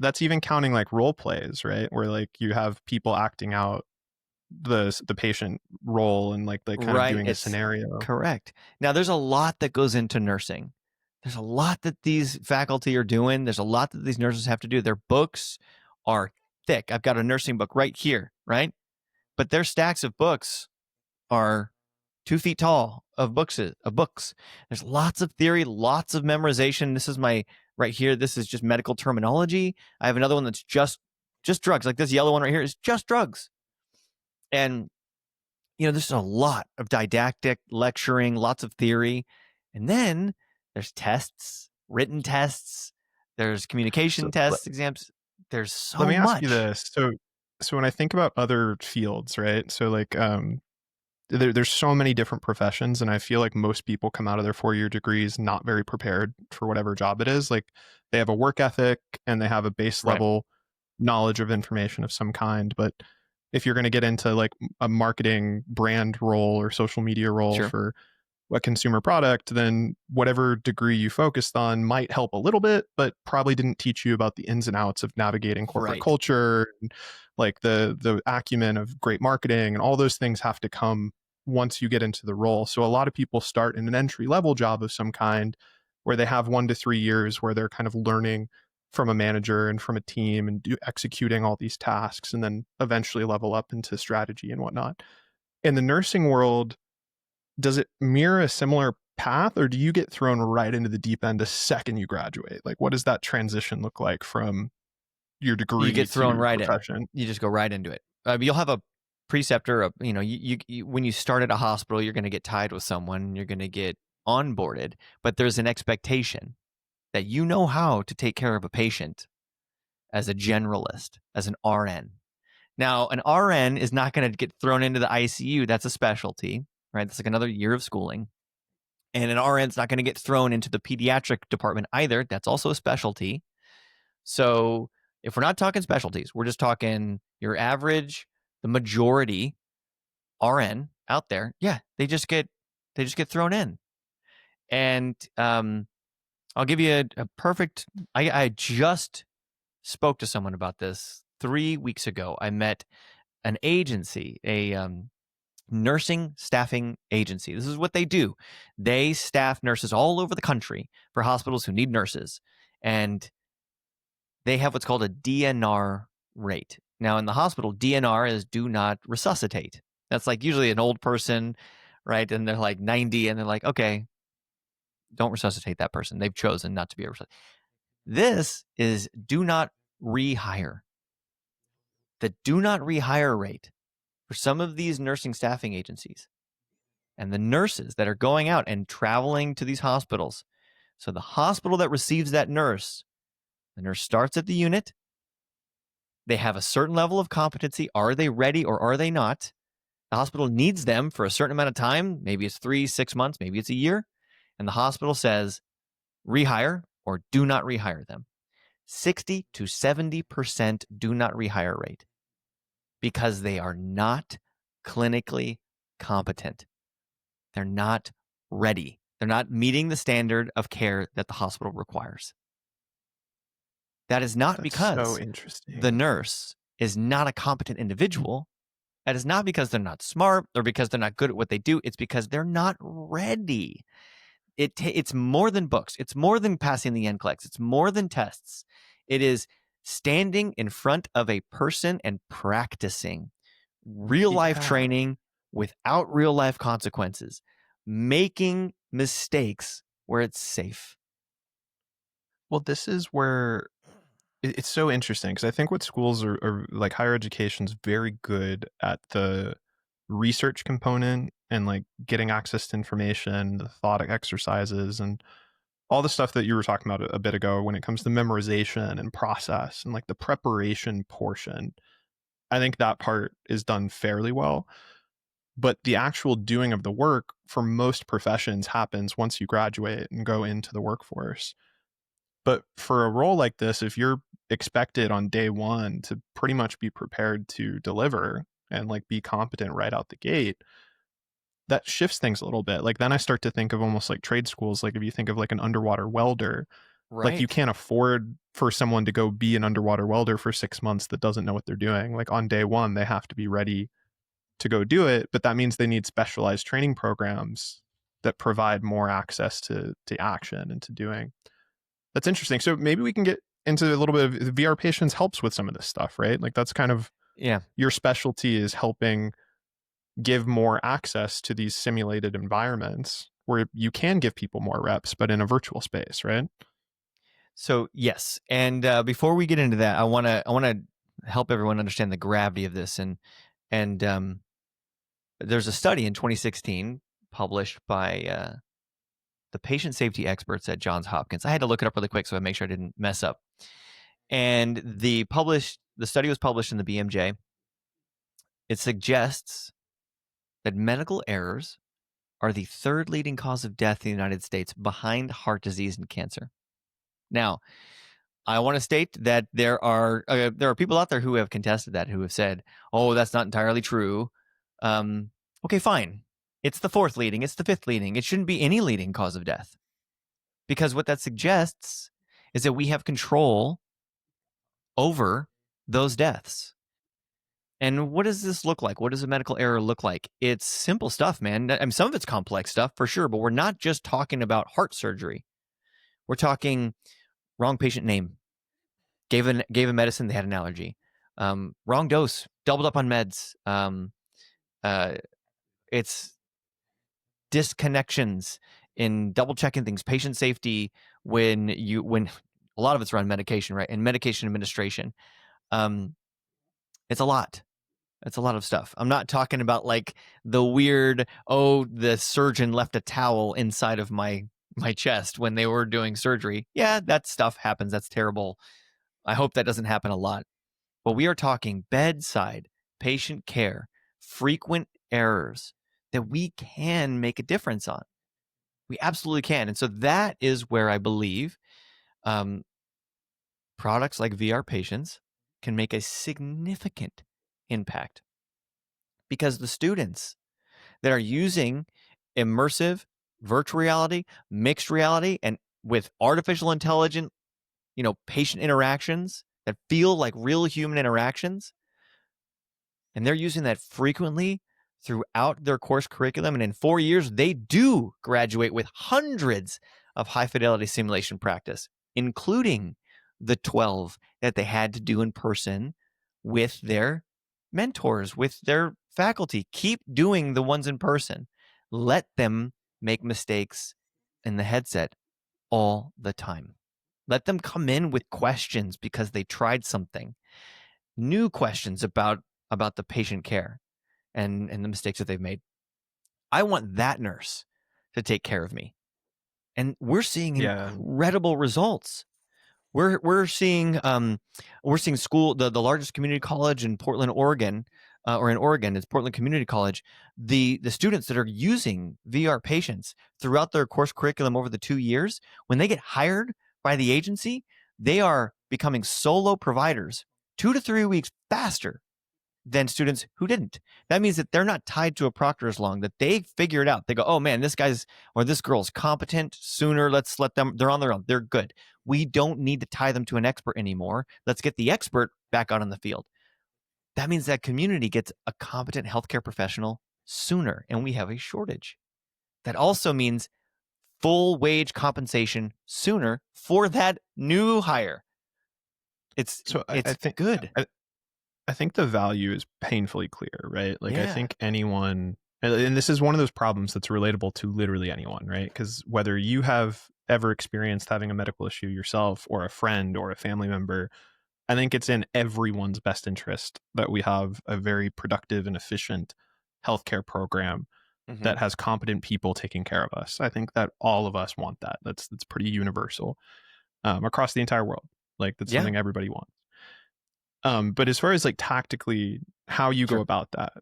that's even counting like role plays, right? Where like you have people acting out the patient role and like kind of doing a It's scenario. correct. Now, there's a lot that goes into nursing. There's a lot that these faculty are doing. There's a lot that these nurses have to do. Their books are thick. I've got a nursing book right here, right? But their stacks of books are 2 feet tall of books. There's lots of theory, lots of memorization. This is my right here. This is just medical terminology. I have another one that's just drugs. Like this yellow one right here is just drugs. And there's a lot of didactic lecturing, lots of theory. And then there's tests, written tests, there's communication tests, exams. There's so much. Let me ask you this. So when I think about other fields, right? So like there's so many different professions, and I feel like most people come out of their 4-year degrees not very prepared for whatever job it is. Like they have a work ethic and they have a base level knowledge of information of some kind, but if you're going to get into like a marketing brand role or social media role for a consumer product, then whatever degree you focused on might help a little bit, but probably didn't teach you about the ins and outs of navigating corporate culture and like the acumen of great marketing, and all those things have to come once you get into the role. So a lot of people start in an entry level job of some kind where they have 1 to 3 years where they're kind of learning from a manager and from a team and executing all these tasks, and then eventually level up into strategy and whatnot. In the nursing world, does it mirror a similar path, or do you get thrown right into the deep end the second you graduate? Like, what does that transition look like from your degree you get to thrown your right profession. in. You just go right into it. You'll have a preceptor. You when you start at a hospital, you're going to get tied with someone. You're going to get onboarded, but there's an expectation that you know how to take care of a patient as a generalist, as an RN. Now, an RN is not going to get thrown into the ICU. That's a specialty, right? That's like another year of schooling. And an RN's not going to get thrown into the pediatric department either. That's also a specialty. So if we're not talking specialties, we're just talking your average, the majority RN out there. Yeah, they just get thrown in. And I'll give you a perfect. I just spoke to someone about this 3 weeks ago. I met an agency, a nursing staffing agency. This is what they do. They staff nurses all over the country for hospitals who need nurses. And they have what's called a DNR rate. Now, in the hospital, DNR is do not resuscitate. That's like usually an old person, right? And they're like 90 and they're like, okay, don't resuscitate that person. They've chosen not to be a resuscitate. This is do not rehire. The do not rehire rate for some of these nursing staffing agencies and the nurses that are going out and traveling to these hospitals. So the hospital that receives that nurse, the nurse starts at the unit. They have a certain level of competency. Are they ready or are they not? The hospital needs them for a certain amount of time. Maybe it's 3, 6 months, maybe it's a year. And the hospital says, rehire or do not rehire them. 60 to 70% do not rehire rate because they are not clinically competent. They're not ready. They're not meeting the standard of care that the hospital requires. That is not because so interesting. the nurse is not a competent individual. That is not because they're not smart or because they're not good at what they do. It's because they're not ready. It's more than books. It's more than passing the NCLEX. It's more than tests. It is standing in front of a person and practicing real life training without real life consequences, making mistakes where it's safe. Well, this is where it's so interesting because I think what schools are like higher education is very good at the research component and like getting access to information, the thought exercises, and all the stuff that you were talking about a bit ago when it comes to memorization and process and like the preparation portion. I think that part is done fairly well. But the actual doing of the work for most professions happens once you graduate and go into the workforce. But for a role like this, if you're expected on day one to pretty much be prepared to deliver and like be competent right out the gate, that shifts things a little bit. Like then I start to think of almost like trade schools. Like if you think of like an underwater welder, Right. like you can't afford for someone to go be an underwater welder for 6 months that doesn't know what they're doing. Like on day one, they have to be ready to go do it. But that means they need specialized training programs that provide more access to action and to doing. That's interesting. So maybe we can get into a little bit of VR Patients helps with some of this stuff, right? Like that's kind of your specialty is helping give more access to these simulated environments where you can give people more reps, but in a virtual space, right? So yes, and before we get into that, I want to help everyone understand the gravity of this, and there's a study in 2016 published by the patient safety experts at Johns Hopkins. I had to look it up really quick so I make sure I didn't mess up. And the study was published in the BMJ. It suggests that medical errors are the third leading cause of death in the United States behind heart disease and cancer. Now, I want to state that there are people out there who have contested that, who have said, "Oh, that's not entirely true." Okay, fine. It's the fourth leading. It's the fifth leading. It shouldn't be any leading cause of death, because what that suggests is that we have control over those deaths. And what does this look like? What does a medical error look like? It's simple stuff, man. I mean, some of it's complex stuff for sure, but we're not just talking about heart surgery. We're talking wrong patient name, gave a medicine, they had an allergy, wrong dose, doubled up on meds. It's disconnections in double checking things, patient safety when a lot of it's around medication, right? And medication administration. It's a lot. It's a lot of stuff. I'm not talking about like the weird, the surgeon left a towel inside of my chest when they were doing surgery. Yeah, that stuff happens. That's terrible. I hope that doesn't happen a lot. But we are talking bedside patient care, frequent errors that we can make a difference on. We absolutely can. And so that is where I believe products like VR Patients can make a significant impact, because the students that are using immersive virtual reality, mixed reality, and with artificial intelligence, patient interactions that feel like real human interactions, and they're using that frequently throughout their course curriculum, and in 4 years, they do graduate with hundreds of high-fidelity simulation practice, including the 12 that they had to do in person with their mentors, with their faculty. Keep doing the ones in person. Let them make mistakes in the headset all the time. Let them come in with questions because they tried something. New questions about the patient care and the mistakes that they've made. I want that nurse to take care of me. And we're seeing incredible results. We're seeing school, the largest community college in Portland, Oregon, or in Oregon, it's Portland Community College. The students that are using VR Patients throughout their course curriculum over the 2 years, when they get hired by the agency, they are becoming solo providers 2 to 3 weeks faster than students who didn't. That means that they're not tied to a proctor as long, that they figure it out. They go, oh man, this guy's or this girl's competent sooner. Let's let them, they're on their own. They're good. We don't need to tie them to an expert anymore. Let's get the expert back out on the field. That means that community gets a competent healthcare professional sooner, and we have a shortage. That also means full wage compensation sooner for that new hire. It's I think good. I think the value is painfully clear, right? Like, I think anyone, and this is one of those problems that's relatable to literally anyone, right? Because whether you have ever experienced having a medical issue yourself, or a friend or a family member, I think it's in everyone's best interest that we have a very productive and efficient healthcare program that has competent people taking care of us. I think that all of us want that. That's pretty universal across the entire world. Like, that's something everybody wants. But as far as like tactically how you go about that,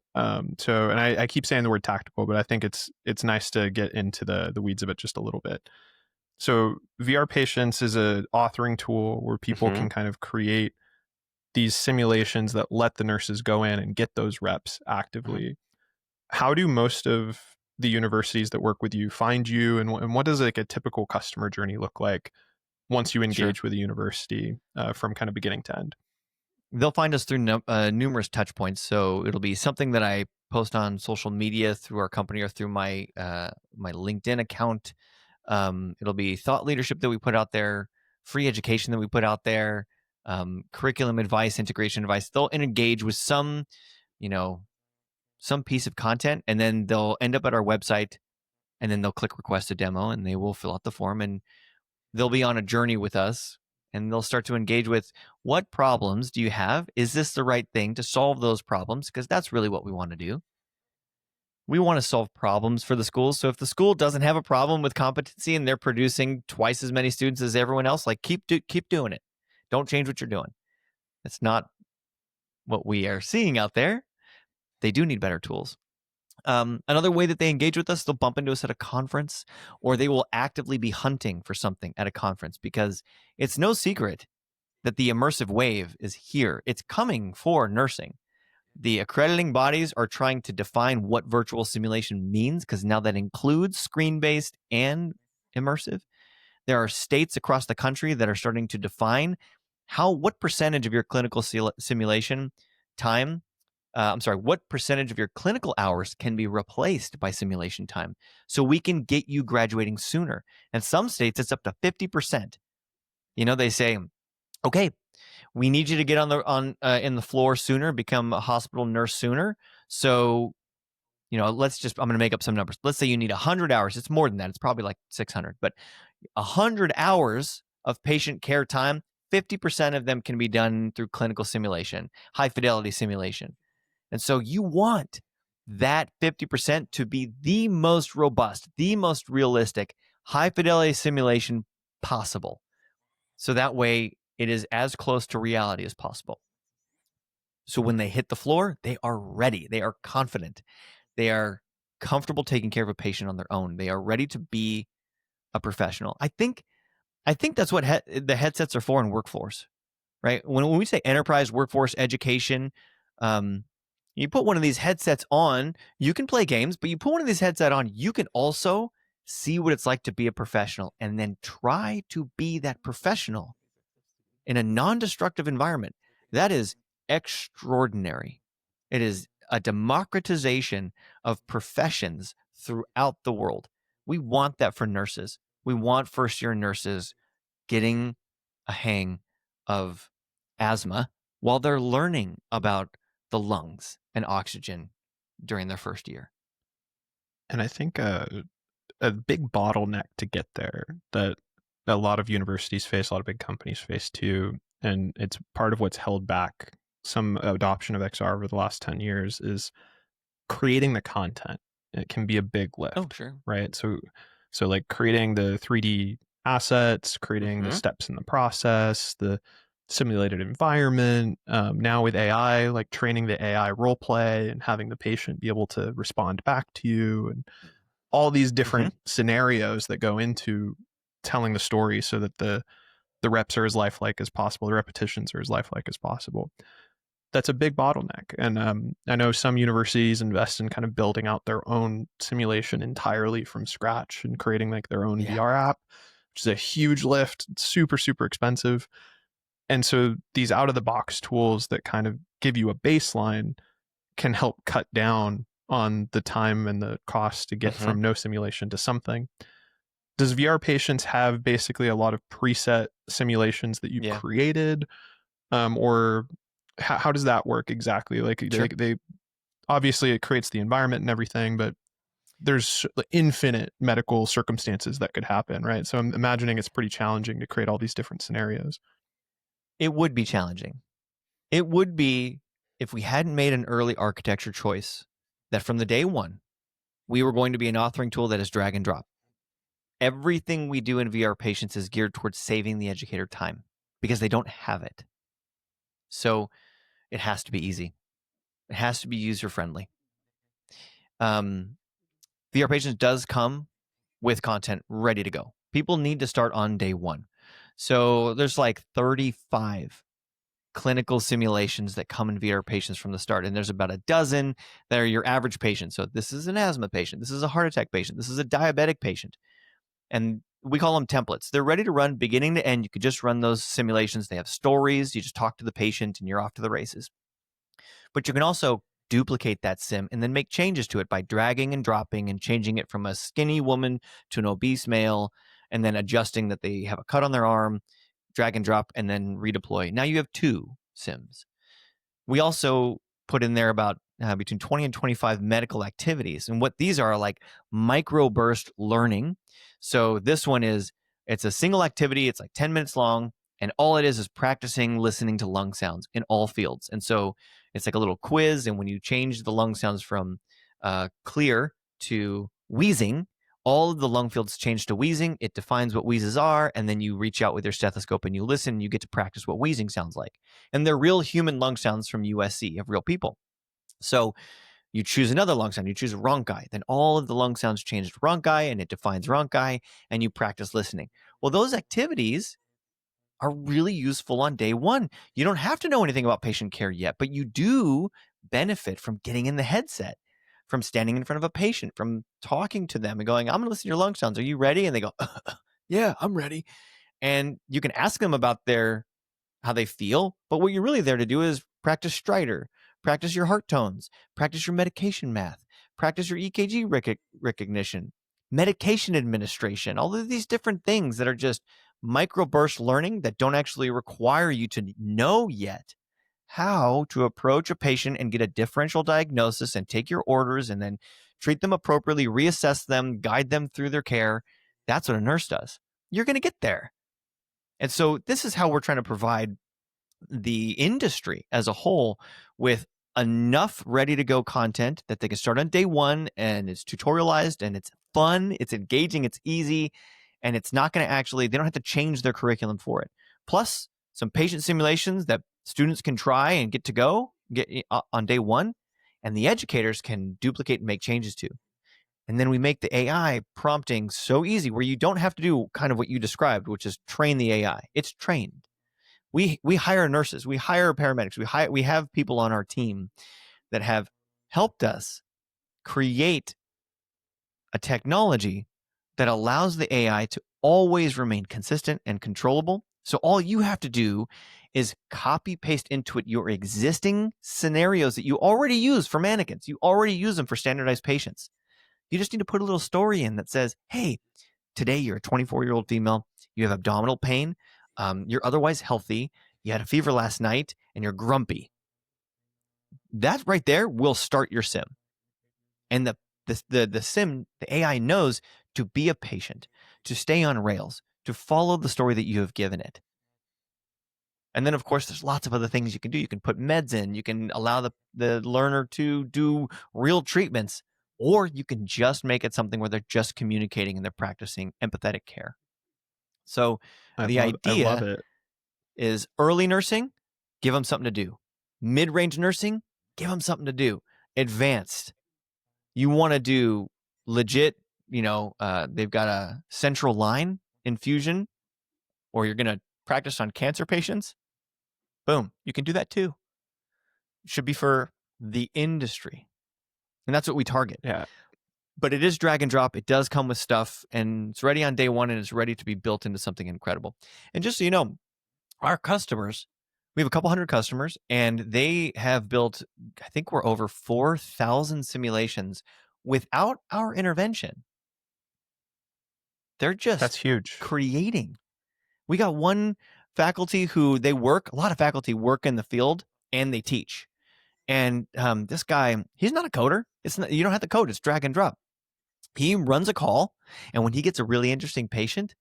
so, and I keep saying the word tactical, but I think it's nice to get into the weeds of it just a little bit. So VR Patients is a authoring tool where people can kind of create these simulations that let the nurses go in and get those reps actively. How do most of the universities that work with you find you, and what does like a typical customer journey look like once you engage with a university from kind of beginning to end? They'll find us through numerous touch points. So it'll be something that I post on social media through our company or through my my LinkedIn account. It'll be thought leadership that we put out there, free education that we put out there, curriculum advice, integration advice. They'll engage with some piece of content, and then they'll end up at our website, and then they'll click request a demo, and they will fill out the form, and they'll be on a journey with us. And they'll start to engage with, what problems do you have? Is this the right thing to solve those problems? Because that's really what we want to do. We want to solve problems for the schools. So if the school doesn't have a problem with competency and they're producing twice as many students as everyone else, like keep doing it. Don't change what you're doing. That's not what we are seeing out there. They do need better tools. Another way that they engage with us, they'll bump into us at a conference, or they will actively be hunting for something at a conference, because it's no secret that the immersive wave is here. It's coming for nursing. The accrediting bodies are trying to define what virtual simulation means, because now that includes screen-based and immersive. There are states across the country that are starting to define what percentage of your clinical simulation time what percentage of your clinical hours can be replaced by simulation time, so we can get you graduating sooner. And some states, it's up to 50%. They say, okay, we need you to get in the floor sooner, become a hospital nurse sooner. So, I'm going to make up some numbers. Let's say you need 100 hours. It's more than that. It's probably like 600, but 100 hours of patient care time, 50% of them can be done through clinical simulation, high fidelity simulation. And so you want that 50% to be the most robust, the most realistic, high fidelity simulation possible. So that way it is as close to reality as possible. So when they hit the floor, they are ready. They are confident. They are comfortable taking care of a patient on their own. They are ready to be a professional. I think that's what the headsets are for in workforce, right? When we say enterprise workforce education, you put one of these headsets on, you can play games, but you put one of these headsets on, you can also see what it's like to be a professional and then try to be that professional in a non-destructive environment. That is extraordinary. It is a democratization of professions throughout the world. We want that for nurses. We want first-year nurses getting a hang of asthma while they're learning about the lungs and oxygen during their first year. And I think a big bottleneck to get there that a lot of universities face, a lot of big companies face too, and it's part of what's held back some adoption of XR over the last 10 years is creating the content. It can be a big lift. Oh, sure. Right? So like creating the 3D assets, creating the steps in the process, the simulated environment. Now with AI, like training the AI role play and having the patient be able to respond back to you, and all these different scenarios that go into telling the story so that the reps are as lifelike as possible, the repetitions are as lifelike as possible. That's a big bottleneck. And I know some universities invest in kind of building out their own simulation entirely from scratch and creating like their own VR app, which is a huge lift. It's super, super expensive. And so these out of the box tools that kind of give you a baseline can help cut down on the time and the cost to get from no simulation to something. Does VR Patients have basically a lot of preset simulations that you've created? Or how does that work exactly? Like they obviously it creates the environment and everything, but there's infinite medical circumstances that could happen, right? So I'm imagining it's pretty challenging to create all these different scenarios. It would be challenging. It would be if we hadn't made an early architecture choice that from the day one, we were going to be an authoring tool that is drag and drop. Everything we do in VR Patients is geared towards saving the educator time because they don't have it. So it has to be easy. It has to be user-friendly. VR Patients does come with content ready to go. People need to start on day one. So there's like 35 clinical simulations that come in VR Patients from the start. And there's about a dozen that are your average patient. So this is an asthma patient. This is a heart attack patient. This is a diabetic patient. And we call them templates. They're ready to run beginning to end. You could just run those simulations. They have stories. You just talk to the patient and you're off to the races. But you can also duplicate that sim and then make changes to it by dragging and dropping and changing it from a skinny woman to an obese male and then adjusting that they have a cut on their arm, drag and drop, and then redeploy. Now you have 2 sims. We also put in there about between 20 and 25 medical activities. And what these are like microburst learning. So this one it's a single activity. It's like 10 minutes long. And all it is practicing listening to lung sounds in all fields. And so it's like a little quiz. And when you change the lung sounds from clear to wheezing, all of the lung fields change to wheezing. It defines what wheezes are. And then you reach out with your stethoscope and you listen. And you get to practice what wheezing sounds like. And they're real human lung sounds from USC of real people. So you choose another lung sound. You choose rhonchi. Then all of the lung sounds change to rhonchi and it defines rhonchi and you practice listening. Well, those activities are really useful on day one. You don't have to know anything about patient care yet, but you do benefit from getting in the headset, from standing in front of a patient, from talking to them and going, I'm going to listen to your lung sounds. Are you ready? And they go, yeah, I'm ready. And you can ask them about how they feel, but what you're really there to do is practice Strider, practice your heart tones, practice your medication math, practice your EKG recognition, medication administration, all of these different things that are just microburst learning that don't actually require you to know yet how to approach a patient and get a differential diagnosis and take your orders and then treat them appropriately, reassess them, guide them through their care. That's what a nurse does. You're going to get there. And so this is how we're trying to provide the industry as a whole with enough ready to go content that they can start on day one, and it's tutorialized and it's fun, it's engaging, it's easy, and it's not going to they don't have to change their curriculum for it. Plus some patient simulations that students can try and get on day one, and the educators can duplicate and make changes to. And then we make the AI prompting so easy where you don't have to do kind of what you described, which is train the AI. It's trained. We hire nurses, we hire paramedics, we have people on our team that have helped us create a technology that allows the AI to always remain consistent and controllable. So all you have to do is copy paste into it your existing scenarios that you already use for mannequins. You already use them for standardized patients. You just need to put a little story in that says, hey, today you're a 24-year-old female, you have abdominal pain, you're otherwise healthy, you had a fever last night, and you're grumpy. That right there will start your sim. And the sim, the AI knows to be a patient, to stay on rails, to follow the story that you have given it. And then, of course, there's lots of other things you can do. You can put meds in. You can allow the learner to do real treatments, or you can just make it something where they're just communicating and they're practicing empathetic care. So I the love idea it. is early nursing, give them something to do. Mid-range nursing, give them something to do. Advanced, you want to do legit, they've got a central line infusion, or you're going to practice on cancer patients. Boom, you can do that too. It should be for the industry. And that's what we target. Yeah. But it is drag and drop. It does come with stuff, and it's ready on day one, and it's ready to be built into something incredible. And just so you know, our customers, we have a couple hundred customers, and they have built, I think we're over 4,000 simulations without our intervention. They're just That's huge. creating. We got one faculty who a lot of faculty work in the field and they teach. And this guy, he's not a coder. You don't have to code. It's drag and drop. He runs a call, and when he gets a really interesting patient,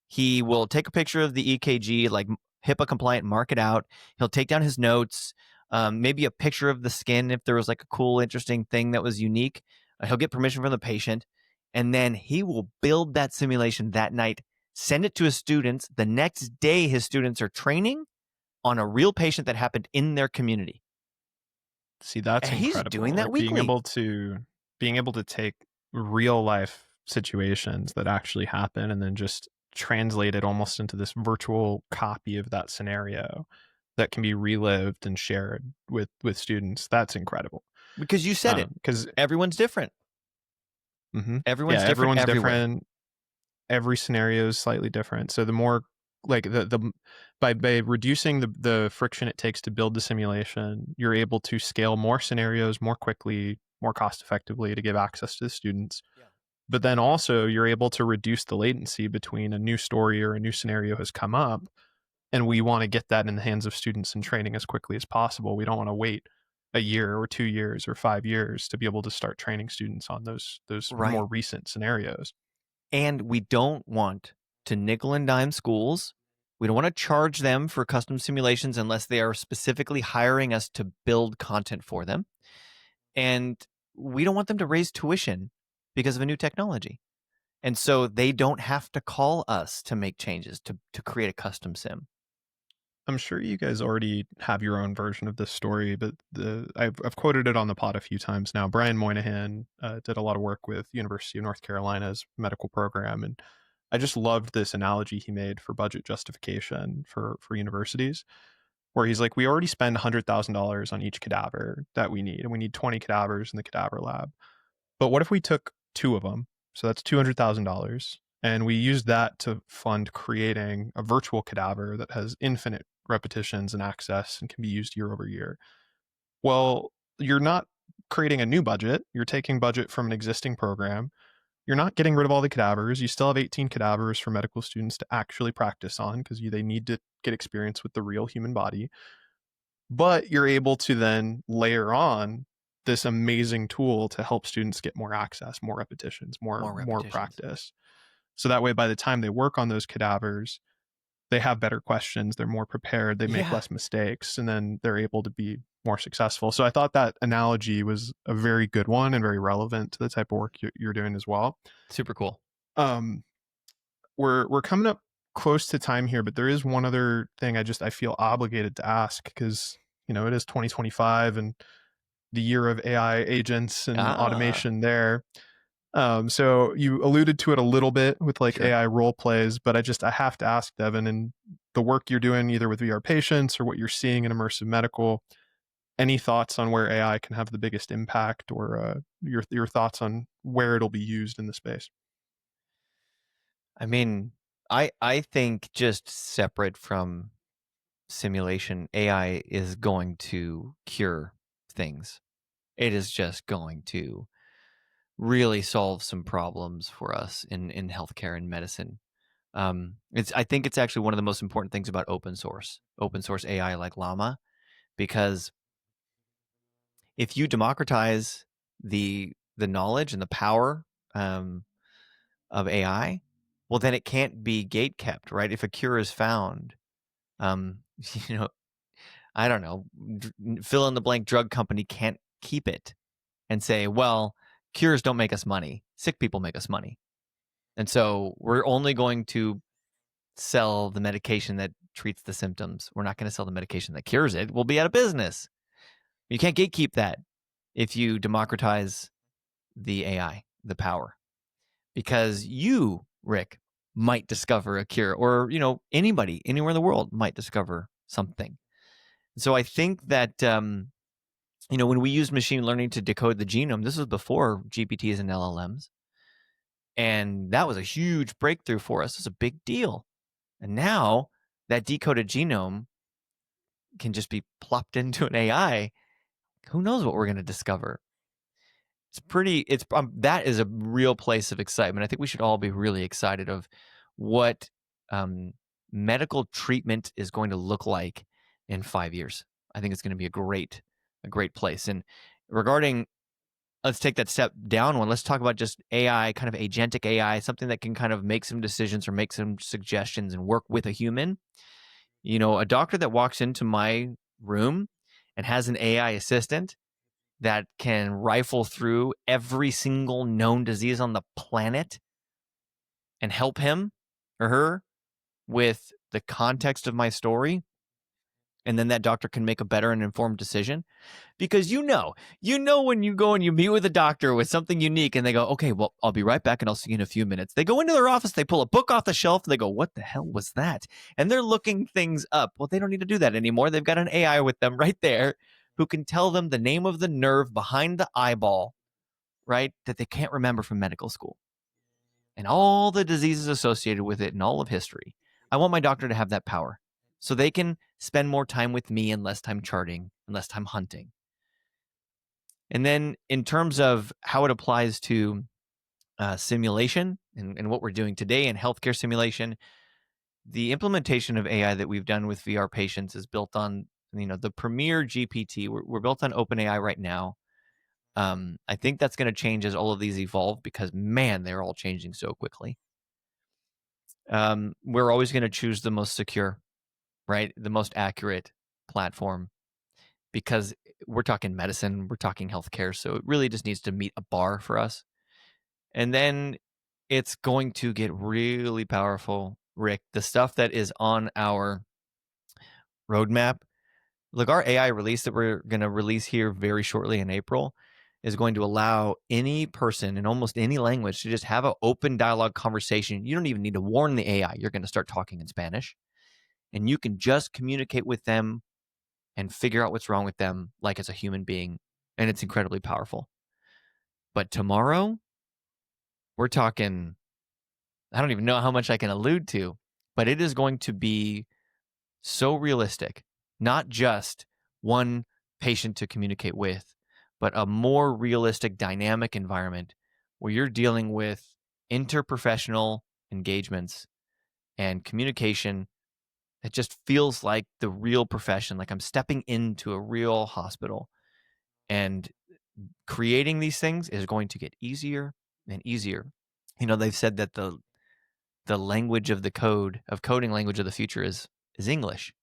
he will take a picture of the EKG, like HIPAA compliant, mark it out. He'll take down his notes, maybe a picture of the skin if there was like a cool, interesting thing that was unique. He'll get permission from the patient, and then he will build that simulation that night, send it to his students. The next day, his students are training on a real patient that happened in their community. See, that's And incredible. he's doing that Like weekly. being able to take real life situations that actually happen and then just translate it almost into this virtual copy of that scenario that can be relived and shared with students. That's incredible. Because you said it. Because Everyone's different. Everyone's different everywhere. different. Every scenario is slightly different. So the more like by reducing the friction it takes to build the simulation, you're able to scale more scenarios more quickly, more cost effectively to give access to the students. Yeah. But then also you're able to reduce the latency between a new story or a new scenario has come up, and we want to get that in the hands of students in training as quickly as possible. We don't want to wait a year or 2 years or 5 years to be able to start training students on those Right. more recent scenarios. And we don't want to nickel and dime schools. We don't want to charge them for custom simulations unless they are specifically hiring us to build content for them. And we don't want them to raise tuition because of a new technology. And so they don't have to call us to make changes to create a custom sim. I'm sure you guys already have your own version of this story, but I've quoted it on the pod a few times now. Brian Moynihan did a lot of work with University of North Carolina's medical program, and I just loved this analogy he made for budget justification for universities, where he's like, we already spend $100,000 on each cadaver that we need, and we need 20 cadavers in the cadaver lab. But what if we took 2 of them? So that's $200,000. And we used that to fund creating a virtual cadaver that has infinite repetitions and access and can be used year over year. Well, you're not creating a new budget. You're taking budget from an existing program. You're not getting rid of all the cadavers. You still have 18 cadavers for medical students to actually practice on because they need to get experience with the real human body. But you're able to then layer on this amazing tool to help students get more access, more repetitions, more practice. So that way, by the time they work on those cadavers, they have better questions, they're more prepared, they make Yeah. less mistakes, and then they're able to be more successful. So I thought that analogy was a very good one and very relevant to the type of work you're doing as well. Super cool. Um, we're coming up close to time here, but there is one other thing I feel obligated to ask, because it is 2025 and the year of AI agents and automation there. So you alluded to it a little bit with like Sure. AI role plays, but I have to ask, Devin, and the work you're doing either with VR patients or what you're seeing in immersive medical, any thoughts on where AI can have the biggest impact, or your thoughts on where it'll be used in the space? I mean, I think just separate from simulation, AI is going to cure things. It is just going to really solve some problems for us in healthcare and medicine. I think it's actually one of the most important things about open source AI like Llama, because if you democratize the knowledge and the power of AI, well, then it can't be gate kept, right? If a cure is found, um, you know, I don't know, fill in the blank drug company can't keep it and say, well, cures don't make us money. Sick people make us money. And so we're only going to sell the medication that treats the symptoms. We're not going to sell the medication that cures it. We'll be out of business. You can't gatekeep that if you democratize the AI, the power, because you, Rick, might discover a cure, or, anybody anywhere in the world might discover something. So I think that, when we used machine learning to decode the genome, this was before GPTs and LLMs. And that was a huge breakthrough for us. It's a big deal. And now that decoded genome can just be plopped into an AI. Who knows what we're going to discover? That is a real place of excitement. I think we should all be really excited of what medical treatment is going to look like in 5 years. I think it's going to be a great place. And regarding, let's take that step down one. Let's talk about just AI, kind of agentic AI, something that can kind of make some decisions or make some suggestions and work with a human. A doctor that walks into my room and has an AI assistant that can rifle through every single known disease on the planet and help him or her with the context of my story. And then that doctor can make a better and informed decision. Because when you go and you meet with a doctor with something unique and they go, okay, well, I'll be right back and I'll see you in a few minutes. They go into their office, they pull a book off the shelf, and they go, what the hell was that? And they're looking things up. Well, they don't need to do that anymore. They've got an AI with them right there who can tell them the name of the nerve behind the eyeball, right, that they can't remember from medical school, and all the diseases associated with it and all of history. I want my doctor to have that power so they can spend more time with me and less time charting and less time hunting. And then in terms of how it applies to simulation and what we're doing today in healthcare simulation, the implementation of AI that we've done with VR patients is built on, the premier GPT. We're built on OpenAI right now. I think that's going to change as all of these evolve, because, man, they're all changing so quickly. We're always going to choose the most secure, right? The most accurate platform, because we're talking medicine, we're talking healthcare. So it really just needs to meet a bar for us. And then it's going to get really powerful, Rick. The stuff that is on our roadmap, look, our AI release that we're going to release here very shortly in April is going to allow any person in almost any language to just have an open dialogue conversation. You don't even need to warn the AI. You're going to start talking in Spanish, and you can just communicate with them and figure out what's wrong with them like it's a human being. And it's incredibly powerful. But tomorrow, we're talking, I don't even know how much I can allude to, but it is going to be so realistic, not just one patient to communicate with, but a more realistic dynamic environment where you're dealing with interprofessional engagements and communication that just feels like the real profession, like I'm stepping into a real hospital. And creating these things is going to get easier and easier. They've said that the the language of coding language of the future is English.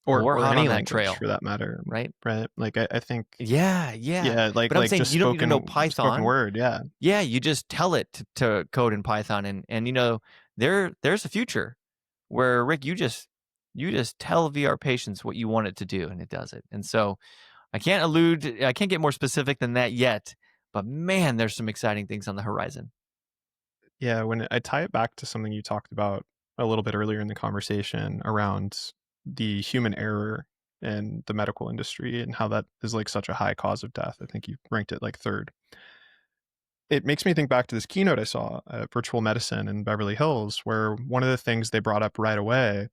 We're or hot any on that language trail, for that matter, right? right? Like I think, Yeah. yeah, But I'm saying just you don't need to know spoken Python. word, yeah. Yeah, you just tell it to code in Python, and there's a future where, Rick, you just tell VR patients what you want it to do, and it does it. And so I can't get more specific than that yet, but man, there's some exciting things on the horizon. Yeah, when I tie it back to something you talked about a little bit earlier in the conversation around the human error in the medical industry and how that is like such a high cause of death. I think you ranked it like third. It makes me think back to this keynote I saw at Virtual Medicine in Beverly Hills, where one of the things they brought up right away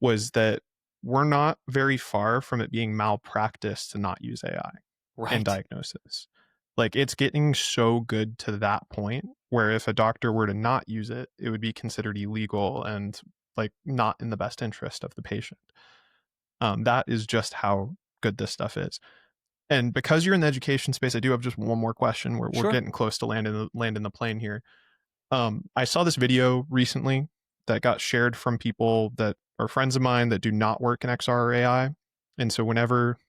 was that we're not very far from it being malpractice to not use AI in Right. diagnosis. Like it's getting so good to that point where if a doctor were to not use it, it would be considered illegal and like not in the best interest of the patient. That is just how good this stuff is. And because you're in the education space, I do have just one more question. We're Sure. getting close to landing the plane here. I saw this video recently that got shared from people that are friends of mine that do not work in XR or AI. And so whenever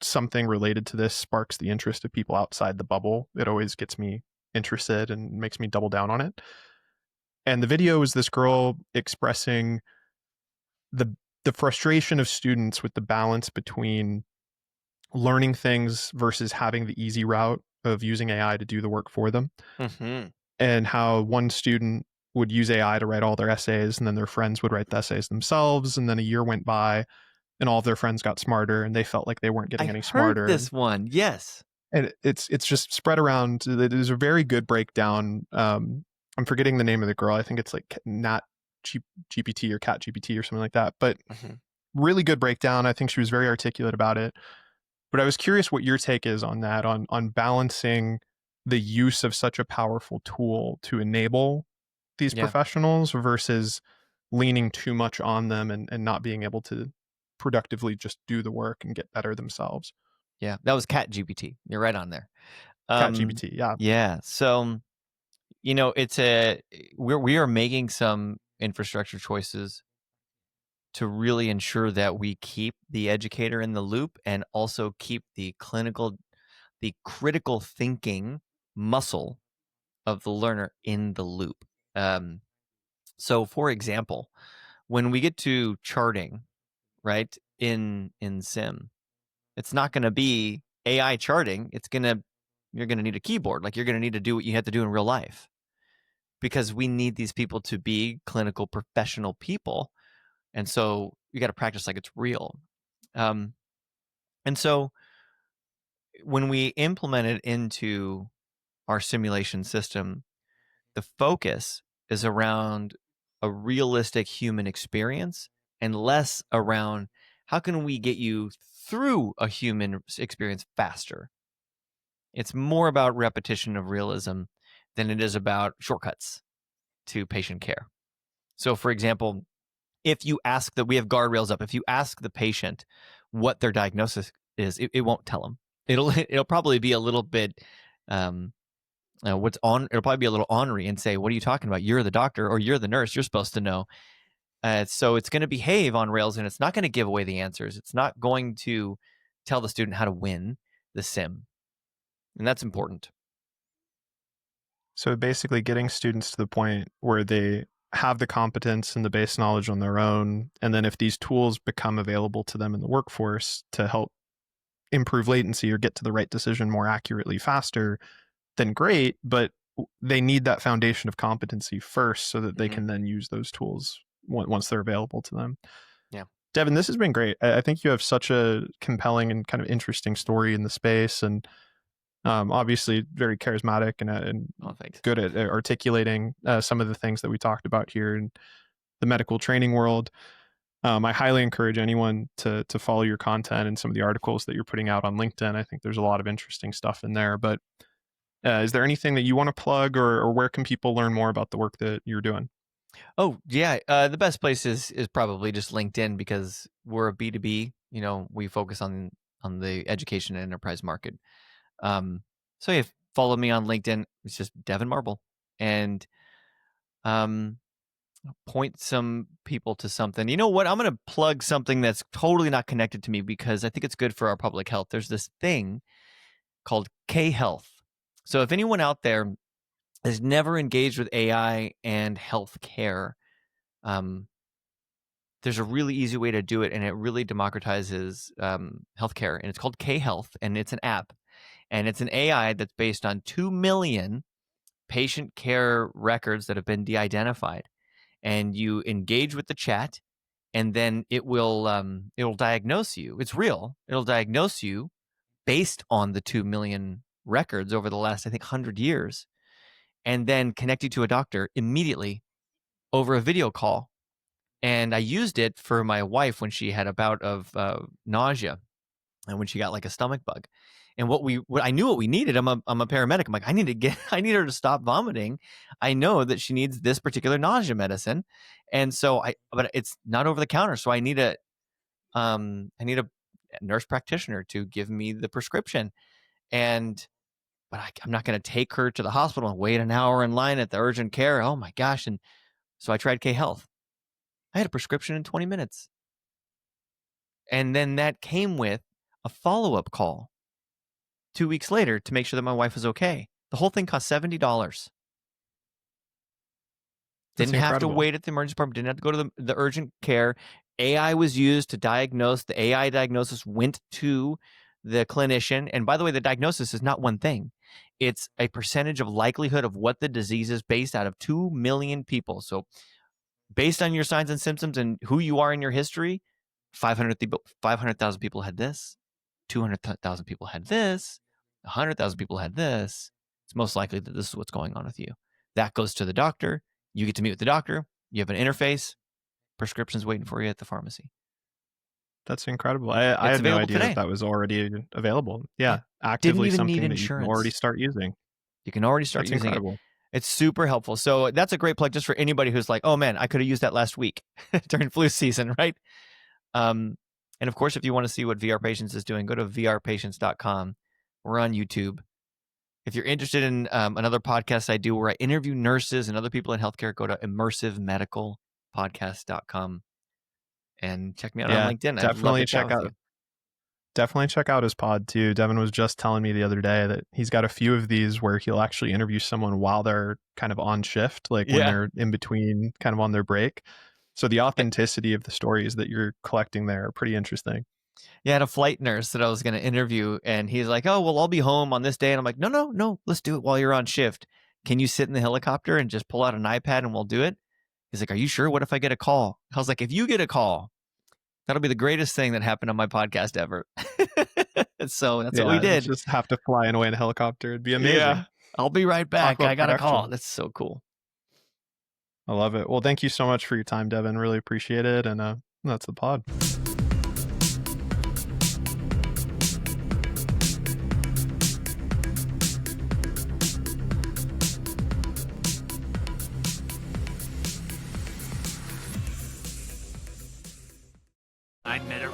something related to this sparks the interest of people outside the bubble, it always gets me interested and makes me double down on it. And the video is this girl expressing the the frustration of students with the balance between learning things versus having the easy route of using AI to do the work for them. Mm-hmm. And how one student would use AI to write all their essays, and then their friends would write the essays themselves. And then a year went by, and all of their friends got smarter, and they felt like they weren't getting I any heard smarter. this one. Yes. And it's just spread around. It is a very good breakdown. I'm forgetting the name of the girl. I think it's like Nat GPT or Cat GPT or something like that. But Mm-hmm. really good breakdown. I think she was very articulate about it. But I was curious what your take is on that, on balancing the use of such a powerful tool to enable these Yeah. professionals versus leaning too much on them and not being able to productively just do the work and get better themselves. Yeah. That was Cat GPT. You're right on there. Cat GPT, yeah. Yeah. So, we are making some infrastructure choices to really ensure that we keep the educator in the loop and also keep the critical thinking muscle of the learner in the loop. So, for example, when we get to charting, right, in Sim, it's not going to be AI charting. You're going to need a keyboard. Like, you're going to need to do what you have to do in real life, because we need these people to be clinical professional people. And so you got to practice like it's real. And so when we implement it into our simulation system, the focus is around a realistic human experience and less around how can we get you through a human experience faster. It's more about repetition of realism than it is about shortcuts to patient care. So, for example, if you ask we have guardrails up. If you ask the patient what their diagnosis is, it won't tell them. It'll probably be a little bit it'll probably be a little ornery and say, what are you talking about? You're the doctor or you're the nurse. You're supposed to know. So it's going to behave on rails, and it's not going to give away the answers. It's not going to tell the student how to win the sim. And that's important. So basically getting students to the point where they have the competence and the base knowledge on their own. And then if these tools become available to them in the workforce to help improve latency or get to the right decision more accurately faster, then great. But they need that foundation of competency first so that they can then use those tools once they're available to them. Yeah. Devin, this has been great. I think you have such a compelling and kind of interesting story in the space, and obviously very charismatic and good at articulating some of the things that we talked about here in the medical training world. I highly encourage anyone to follow your content and some of the articles that you're putting out on LinkedIn. I think there's a lot of interesting stuff in there. But is there anything that you want to plug, or where can people learn more about the work that you're doing? Oh, yeah. The best place is probably just LinkedIn, because we're a B2B. We focus on the education and enterprise market. So yeah, follow me on LinkedIn. It's just Devin Marble. And point some people to something. You know what? I'm going to plug something that's totally not connected to me because I think it's good for our public health. There's this thing called K-Health. So if anyone out there has never engaged with AI and healthcare, there's a really easy way to do it, and it really democratizes healthcare. And it's called K-Health, and it's an app, and it's an AI that's based on 2 million patient care records that have been de-identified. And you engage with the chat, and then it'll diagnose you. It's real. It'll diagnose you based on the 2 million records over the last, I think, 100 years, and then connect you to a doctor immediately over a video call. And I used it for my wife when she had a bout of nausea and when she got like a stomach bug. And I knew what we needed. I'm a paramedic. I'm like, I need her to stop vomiting. I know that she needs this particular nausea medicine. And so but it's not over the counter. So I need a nurse practitioner to give me the prescription. But I'm not going to take her to the hospital and wait an hour in line at the urgent care. Oh my gosh. And so I tried K-Health. I had a prescription in 20 minutes. And then that came with a follow-up call 2 weeks later to make sure that my wife was okay. The whole thing cost $70. Didn't have to wait at the emergency department. Didn't have to go to the urgent care. AI was used to diagnose. The AI diagnosis went to the clinician. And by the way, the diagnosis is not one thing. It's a percentage of likelihood of what the disease is based out of 2 million people. So based on your signs and symptoms and who you are in your history, 500,000 people had this, 200,000 people had this, 100,000 people had this. It's most likely that this is what's going on with you. That goes to the doctor. You get to meet with the doctor. You have an interface. Prescriptions waiting for you at the pharmacy. That's incredible. I had no idea that was already available. Yeah, actively something that you can already start using. You can already start using it. It's super helpful. So that's a great plug just for anybody who's like, oh man, I could have used that last week during flu season, right? And of course, if you want to see what VR Patients is doing, go to vrpatients.com. We're on YouTube. If you're interested in another podcast I do where I interview nurses and other people in healthcare, go to immersivemedicalpodcast.com and check me out on LinkedIn. Definitely check out his pod too. Devin was just telling me the other day that he's got a few of these where he'll actually interview someone while they're kind of on shift, like when they're in between, kind of on their break. So the authenticity of the stories that you're collecting there are pretty interesting. Yeah, I had a flight nurse that I was going to interview, and he's like, oh, well, I'll be home on this day. And I'm like, no, let's do it while you're on shift. Can you sit in the helicopter and just pull out an iPad and we'll do it? He's like, are you sure? What if I get a call? I was like, if you get a call, that'll be the greatest thing that happened on my podcast ever. So that's what we did. Just have to fly away in a helicopter. It'd be amazing. Yeah. I'll be right back. I got a call. That's so cool. I love it. Well, thank you so much for your time, Devin. Really appreciate it. And that's the pod. I met a